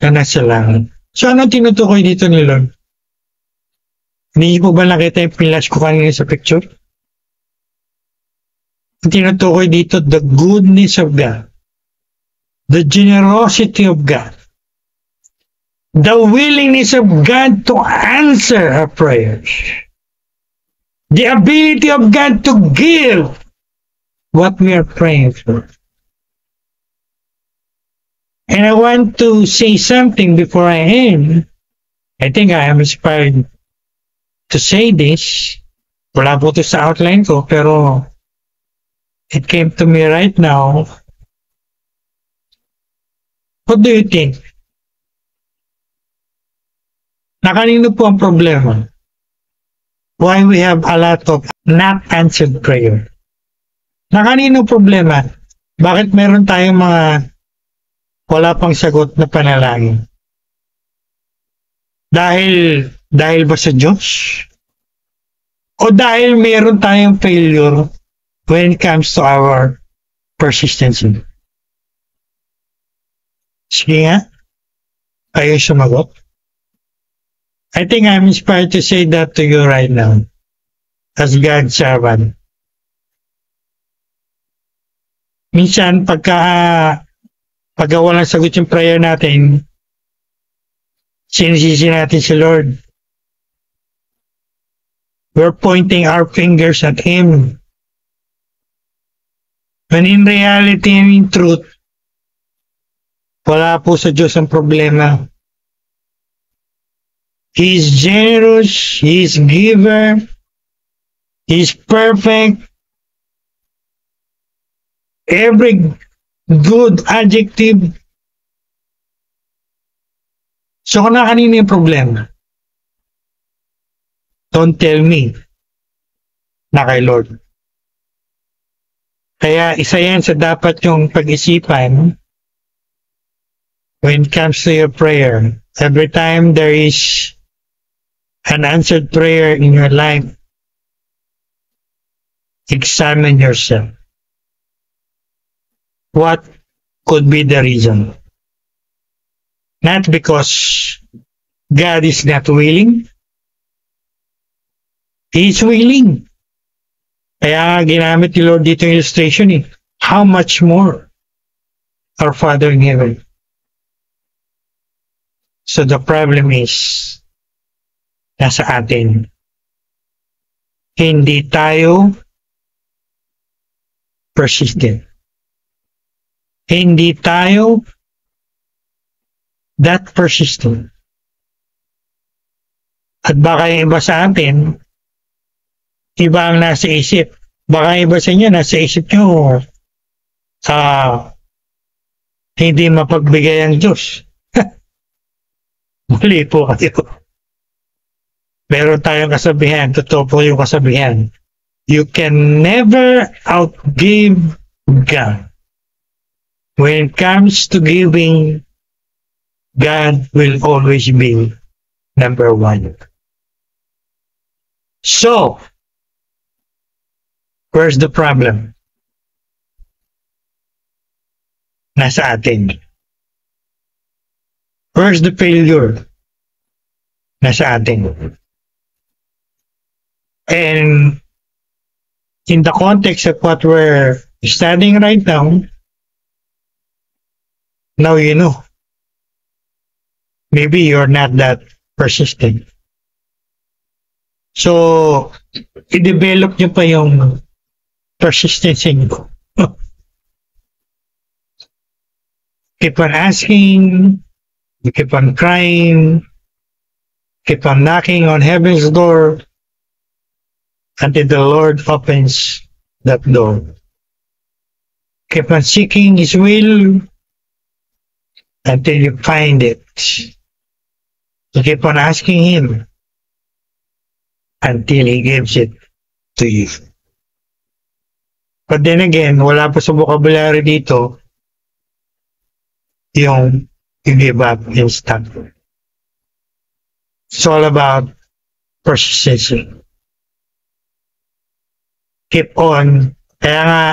na nasa langit. So ano tinutukoy dito ni Lord? Hindi po ba nakita yung pilas ko kanina sa picture? Tinutukoy dito the goodness of God, the generosity of God, the willingness of God to answer our prayers, the ability of God to give what we are praying for. And I want to say something before I end. I think I am inspired to say this. Wala po ito sa outline ko, pero it came to me right now. What do you think? Na kanino po ang problema? Why we have a lot of not answered prayer? Na kanino problema? Bakit meron tayong mga wala pang sagot na panalangin? Dahil ba sa Diyos? O dahil meron tayong failure when it comes to our persistency? Sige nga, kayo sumagot. I think I'm inspired to say that to you right now as God's servant. Minsan, pagka walang sagot yung prayer natin, sinisisi natin si Lord. We're pointing our fingers at Him. When in reality and in truth, wala po sa Diyos ang problema. He is generous, He is giver, He is perfect. Every good adjective. So kung na kanina yung problema, don't tell me na kay Lord. Kaya isa yan sa dapat yung pag-isipan when it comes to your prayer. Every time there is an answered prayer in your life, examine yourself. What could be the reason? Not because God is not willing. He is willing. Kaya ginamit ni Lord dito yung illustration How much more our Father in heaven. So the problem is, nasa atin. Hindi tayo persistent. Hindi tayo that persistent. At baka yung iba sa atin, iba ang nasa isip. Baka iba sa inyo, nasa isip nyo, hindi mapagbigay ang Diyos. Mali po kayo. Meron tayong kasabihan, totoo po yung kasabihan. You can never outgive God. When it comes to giving, God will always be number one. So, where's the problem? Nasa atin. Where's the failure? Nasa atin. And in the context of what we're studying right now you know. Maybe you're not that persistent. So, i-develop nyo pa yung persistence nyo. Keep on asking, you keep on crying, keep on knocking on heaven's door until the Lord opens that door. Keep on seeking His will until you find it. You keep on asking Him until He gives it to you. But then again, wala po sa vocabulary dito yung you give up instant. It's all about persistence. Keep on. Kaya nga,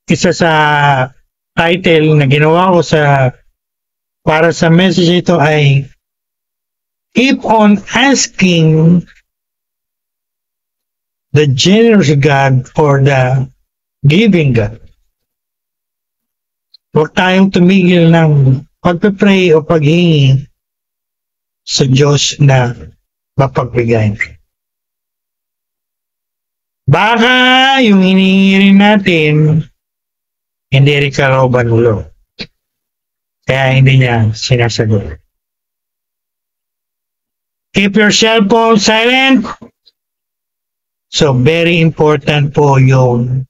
isa sa title na ginawa ko para sa message ito ay keep on asking the generous God or the giving God. Huwag tayong tumigil ng pagpe-pray o paghingi sa Diyos na mapagbigay. Baka yung hinihingi rin natin hindi rin kalooban ulo. Kaya hindi niya sinasagot. Keep your cell phone silent. So, very important po yung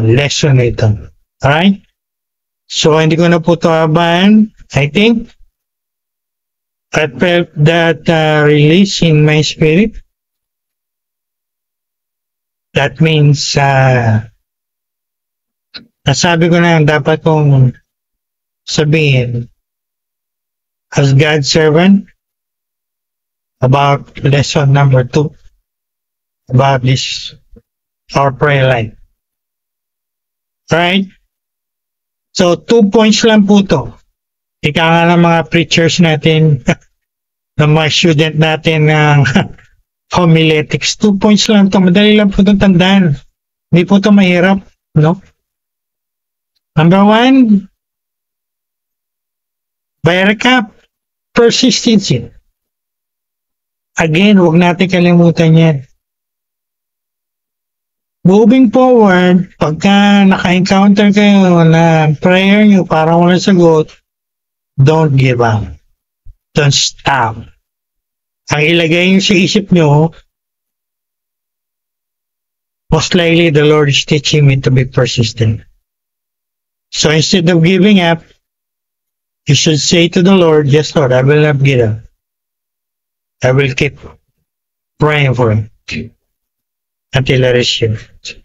lesson ito. Alright? So, hindi ko na po ito abahan. I think I felt that release in my spirit. That means nasabi ko na dapat kong sabihin as God's servant about lesson number 2 about this our prayer life. Right? So 2 points lang po to. Ika nga ng mga preachers natin ng mga student natin ng homiletics. 2 points lang to. Madali lang po itong tandaan. Hindi po ito mahirap. No? Number 1, by recap, persistency. Again, huwag natin kalimutan yan. Moving forward, pagka naka-encounter kayo na prayer nyo parang walang sagot, don't give up. Don't stop. Ang ilagay nyo sa isip nyo, most likely the Lord is teaching me to be persistent. So instead of giving up, you should say to the Lord, yes Lord, I will not give up. I will keep praying for Him until I receive it.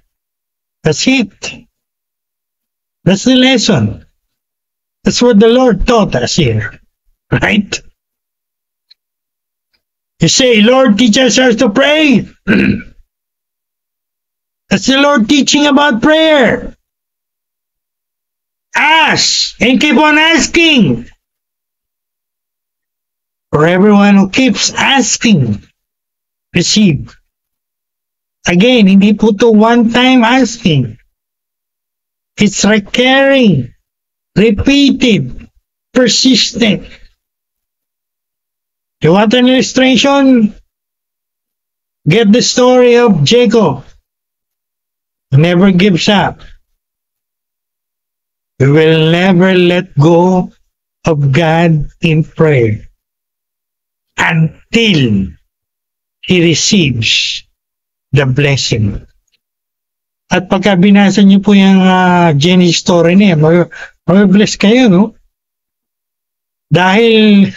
That's it. That's the lesson. That's what the Lord taught us here. Right? You say, Lord, teach us how to pray. That's the Lord teaching about prayer. Ask and keep on asking. For everyone who keeps asking, receive. Again, hindi po to one-time asking. It's recurring, repeated, persistent. You want an illustration? Get the story of Jacob. He never gives up. We will never let go of God in prayer until he receives the blessing. At pagka binasa niyo po yung Genesis story niya, mag-bless kayo, no? Dahil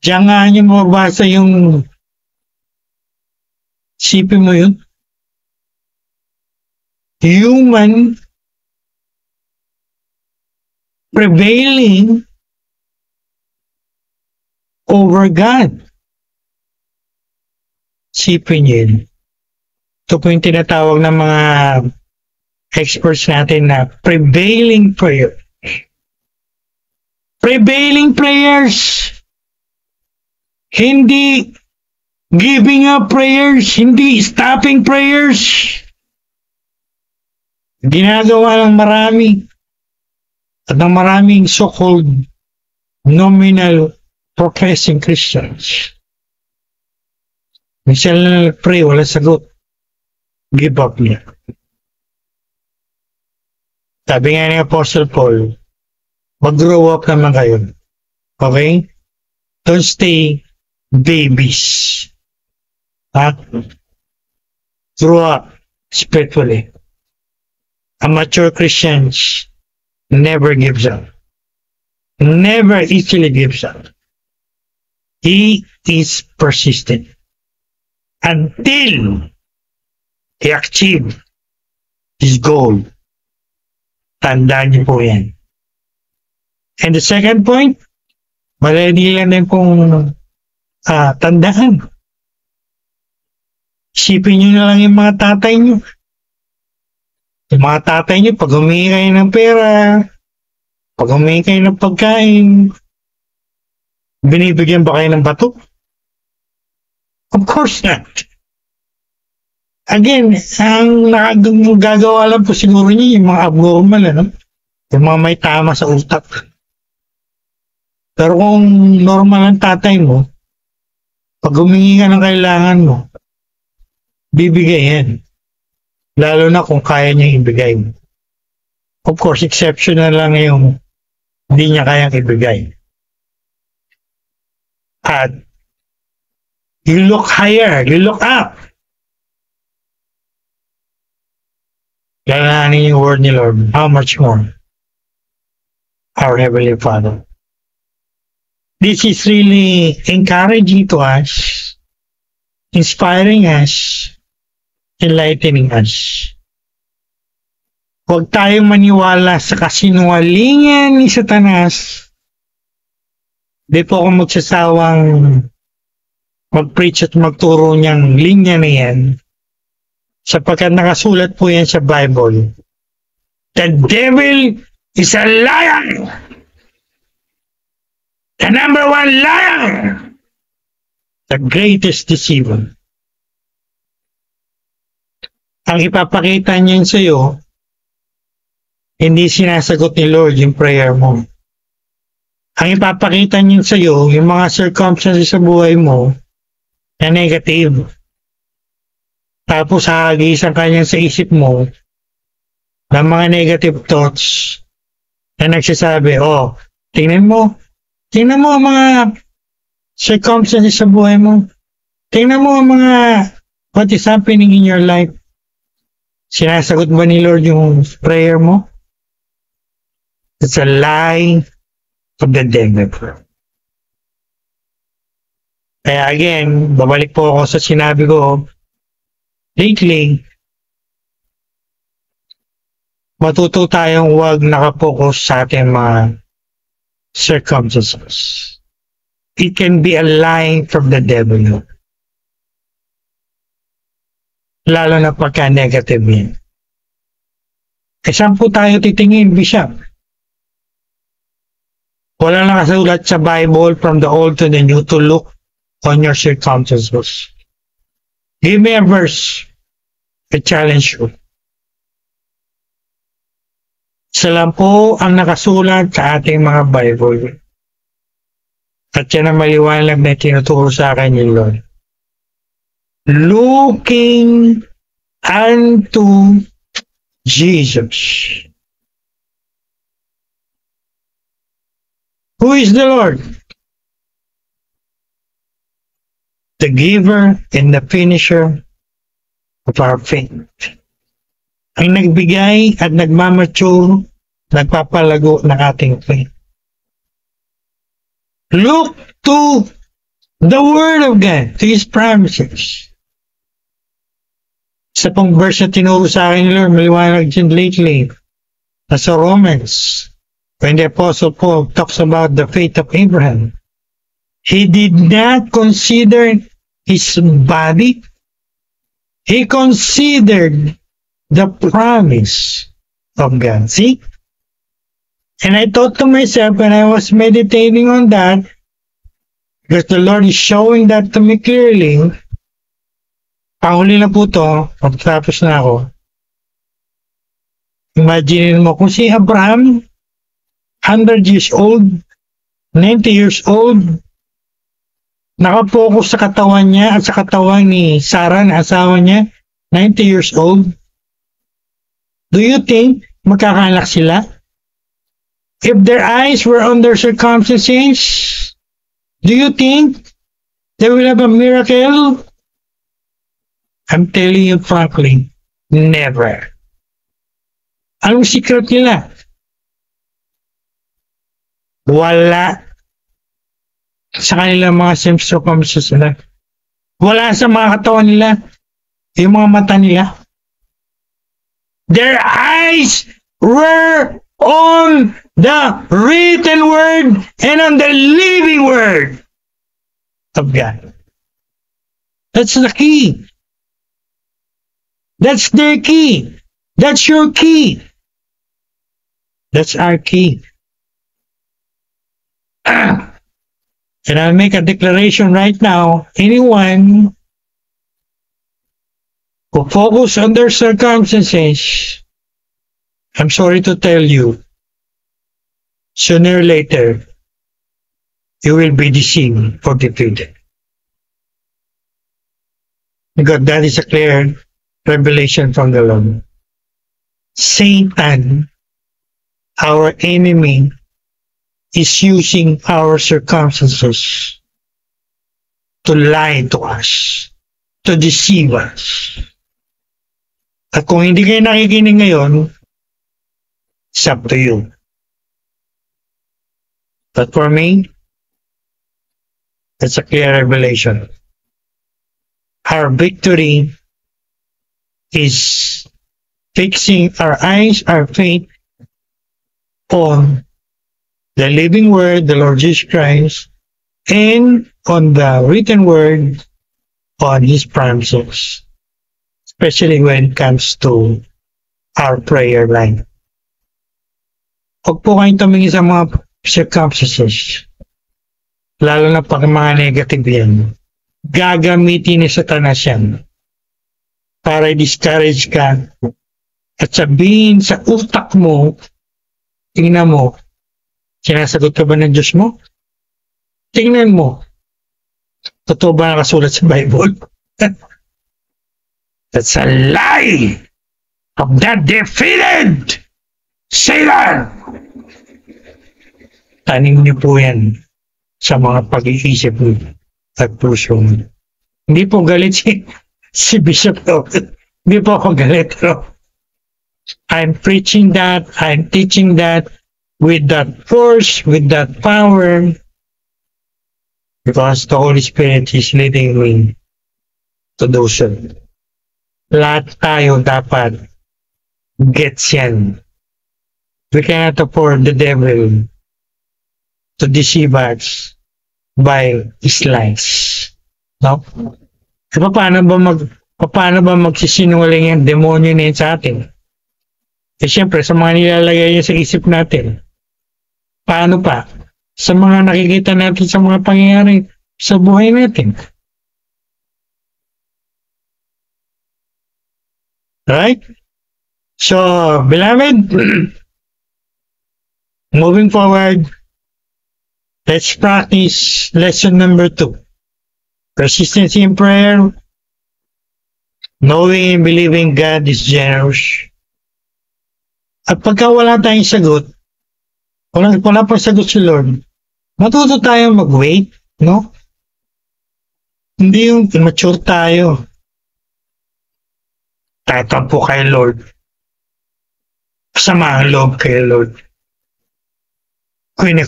diyan nga niyo mababasa yung sipin mo yun. Human prevailing over God. Sipin yun. Ito po yung tinatawag ng mga experts natin na prevailing prayer. Prevailing prayers. Hindi giving up prayers. Hindi stopping prayers. Ginagawa ng marami. At ng maraming so-called nominal professing Christians. Minsan na nag-pray, wala sagot. Give up niya. Sabi nga ni Apostle Paul, mag-grow up naman kayo. Okay? Don't stay babies. Grow up spiritually. A mature Christians never gives up. Never easily gives up. He is persistent until he achieves his goal. Tandaan niyo po yan. And the second point, maladi lang din kung tandaan. Isipin niyo na lang yung mga tatay niyo. Yung mga tatay niyo, pag humingi kayo ng pera, pag humingi kayo ng pagkain, binibigyan ba kayo ng bato? Of course not. Again, ang gagawa lang po siguro niya yung mga abnormal, ano? Yung mga may tama sa utak. Pero kung normal ang tatay mo, pag humingi ka ng kailangan mo, bibigay yan. Lalo na kung kaya niyang ibigay mo. Of course, exceptional lang yung hindi niya kayang ibigay. At you look higher, you look up. Lalahanin yung word ni Lord. How much more? Our Heavenly Father. This is really encouraging to us, inspiring us, enlightening us. Huwag tayong maniwala sa kasinungalingan ni Satanas. Di po ako magsasawang mag-preach at magturo niyang linya na yan. Sapagkat nakasulat po yan sa Bible. The devil is a liar! The number one liar! The greatest deceiver. Ang ipapakita niyan sa iyo, hindi sinasagot ni Lord yung prayer mo. Ang ipapakita niyan sa iyo, yung mga circumstances sa buhay mo na negative. Tapos hahagisan ka niyan sa isip mo ng mga negative thoughts na nagsasabi, oh, tingnan mo ang mga circumstances sa buhay mo. Tingnan mo ang mga what is happening in your life. Sinasagot ba ni Lord yung prayer mo? It's a lie of the devil. Kaya again, babalik po ako sa sinabi ko, lately, matuto tayong huwag nakapokus sa ating mga circumstances. It can be a lie from the devil. Lalo na pagka negative yan. Eh, saan po tayo titingin, Bishop? Wala nakasulat sa Bible from the Old to the New to look on your circumstances. Give me a verse to challenge you. Isa lang po ang nakasulat sa ating mga Bible. At yan ang maliwanag na tinuturo sa akin ni Lord. Looking unto Jesus. Who is the Lord? The giver and the finisher of our faith. Ang nagbigay at nagmamature, nagpapalago ng ating faith. Look to the Word of God, to His promises. Sa pong verse na tinuro sa akin, Lord, maliwanag dyan lately, nasa Romans, when the Apostle Paul talks about the faith of Abraham, he did not consider his body. He considered the promise of God. See? And I thought to myself when I was meditating on that, because the Lord is showing that to me clearly, pahuli na po to, pagtapos na ako. Imagine mo kung si Abraham, 100 years old, 90 years old, nakapokus sa katawan niya at sa katawan ni Sarah na asawa niya, 90 years old. Do you think magkakaanak sila? If their eyes were on their circumstances, do you think they will have a miracle? I'm telling you frankly, never. Anong secret nila? Wala sa kanilang mga circumstances nila. Wala sa mga katawan nila. Yung mga mata nila. Their eyes were on the written word and on the living word of God. That's the key. That's their key. That's your key. That's our key. And I'll make a declaration right now. Anyone who focus on their circumstances, I'm sorry to tell you, sooner or later, you will be deceived or defeated. Because that is a clear revelation from the Lord. Satan, our enemy, is using our circumstances to lie to us, to deceive us. At kung hindi kayo nakikinig ngayon, it's up to you. But for me, it's a clear revelation. Our victory is fixing our eyes, our faith on the living word, the Lord Jesus Christ, and on the written word, on His promises, especially when it comes to our prayer life. Huwag po kayong tumingin sa mga circumstances, lalo na pag mga negative yan. Gagamitin ni Satanas yan para i-discourage ka at sabihin sa utak mo, tingnan mo, sinasagot ka ba ng Diyos mo? Tingnan mo. Totoo ba nakasulat sa Bible? That's a lie of that defeated Satan. Tanim niyo po yan sa mga pag-iisip at puso. Hindi po galit si Bishop Robert. Hindi po ako galit. I'm preaching that, I'm teaching that, with that force, with that power, because the Holy Spirit is leading me to do so. Lahat tayo dapat gets yan. We cannot afford the devil to deceive us by his lies. No? Paano ba magsisinungaling yung demonyo na yun sa atin? Siyempre, sa mga nilalagay niya sa isip natin. Paano pa? Sa mga nakikita natin sa mga pangyayari sa buhay natin. Right? So, beloved, moving forward, let's practice lesson number 2. Consistency in prayer, knowing and believing God is generous. At pagka wala tayong sagot, wala pang sagot si Lord, matuto tayong mag-wait, no? Hindi yung immature tayo. Tatampo kay Lord. Sama ang loob kay Lord.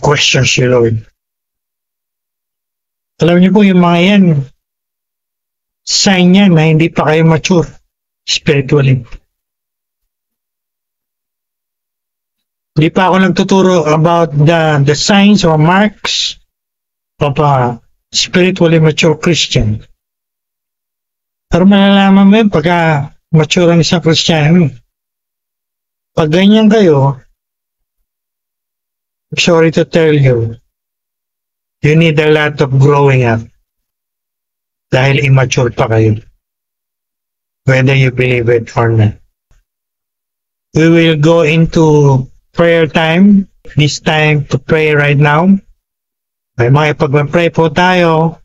Question si Lord. Alam niyo po yung mga yan, sign yan na hindi pa kayo mature spiritually. Hindi pa ako nagtuturo about the signs or marks of a spiritually mature Christian. Pero malalaman mo yun pagka mature ang isang Kristiyano. Pag ganyan kayo, sorry to tell you, you need a lot of growing up dahil immature pa kayo. Whether you believe it or not. We will go into prayer time. This time to pray right now. May mga pag-pray po tayo.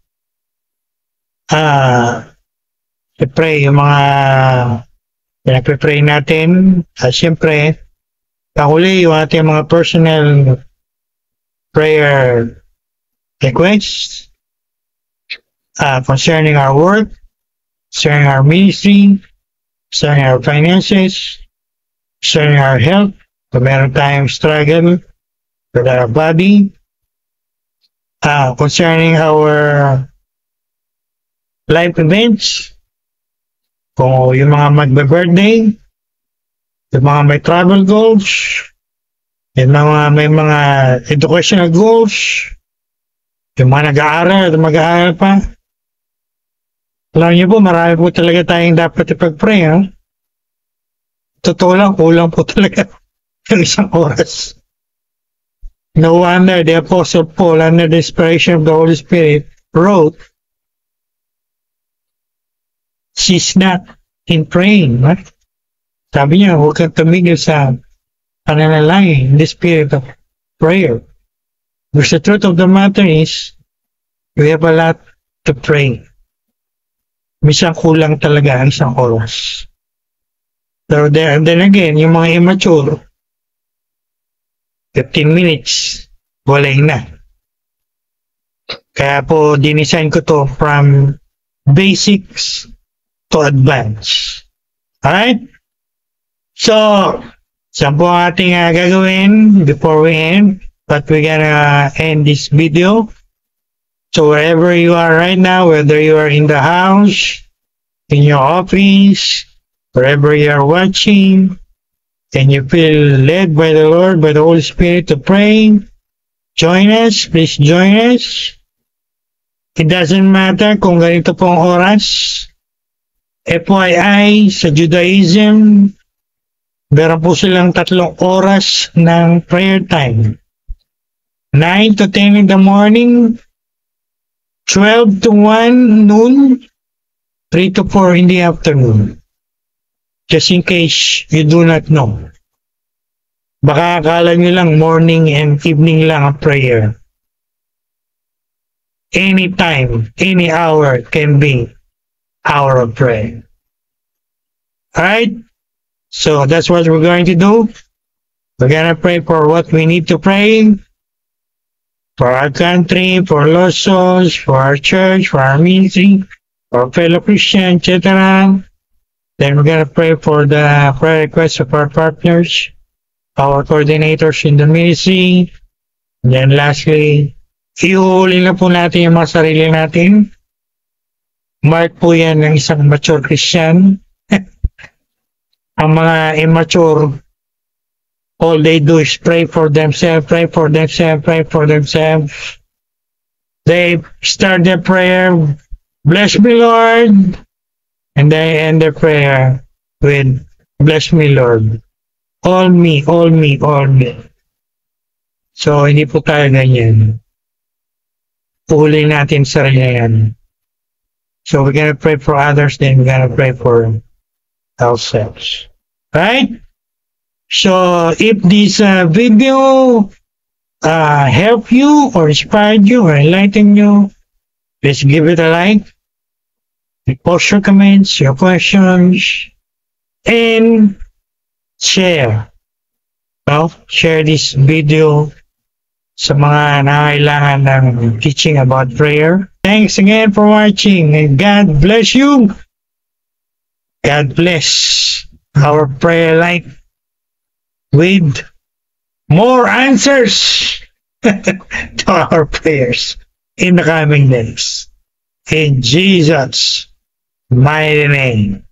I-pray yung mga pinag-pray natin. Siyempre, kahuli yung ating mga personal prayer requests concerning our work, concerning our ministry, concerning our finances, concerning our health, kung meron tayong struggle with our body, concerning our life events, kung yung mga magbe-birthday, yung mga may travel goals, yung mga may mga educational goals, yung mga nag-aaral at mag-aaral pa. Alam niyo po, marami po talaga tayong dapat ipag-pray, ha? Totoo lang, kulang po talaga yung isang oras. No wonder the Apostle Paul, under the inspiration of the Holy Spirit, wrote, she's not in praying, right? Sabi niya, huwag kang tumigil sa pananalangin in the spirit of prayer. Because the truth of the matter is, we have a lot to pray. Minsan kulang talaga ang isang oras. Pero then again, yung mga immature, 15 minutes, walay na. Kaya po, dinisign ko to from basics to advance. Alright? So, saan po ang ating gagawin before we end? But we're gonna end this video. So wherever you are right now, whether you are in the house, in your office, wherever you are watching, and you feel led by the Lord, by the Holy Spirit to pray, join us. Please join us. It doesn't matter kung ganito pong oras. FYI, sa Judaism, meron po silang 3 oras ng prayer time. 9 to 10 in the morning, 12 to 1 noon, 3 to 4 in the afternoon. Just in case you do not know. Baka akala nyo lang morning and evening lang ang prayer. Any time, any hour can be hour of prayer. Alright? So that's what we're going to do. We're going to pray for what we need to pray. For our country, for lost souls, for our church, for our ministry, for our fellow Christians, etc. Then we're going to pray for the prayer requests of our partners, our coordinators in the ministry. And then lastly, iuhuli na po natin yung mga sarili natin. Mark po yan ng isang mature Christian. Ang mga immature, all they do is pray for themselves, pray for themselves, pray for themselves. They start their prayer, bless me, Lord. And they end their prayer with, bless me, Lord. All me, all me, all me. So, hindi po tayo ganyan. Puli natin sarili yan. So, we're gonna pray for others, then we're gonna pray for ourselves. Right? So, if this video help you or inspired you or enlighten you, please give it a like, post your comments, your questions, and share. No? Share this video sa mga nangailangan ng teaching about prayer. Thanks again for watching and God bless you. God bless our prayer life with more answers to our prayers in the coming days. In Jesus' mighty name.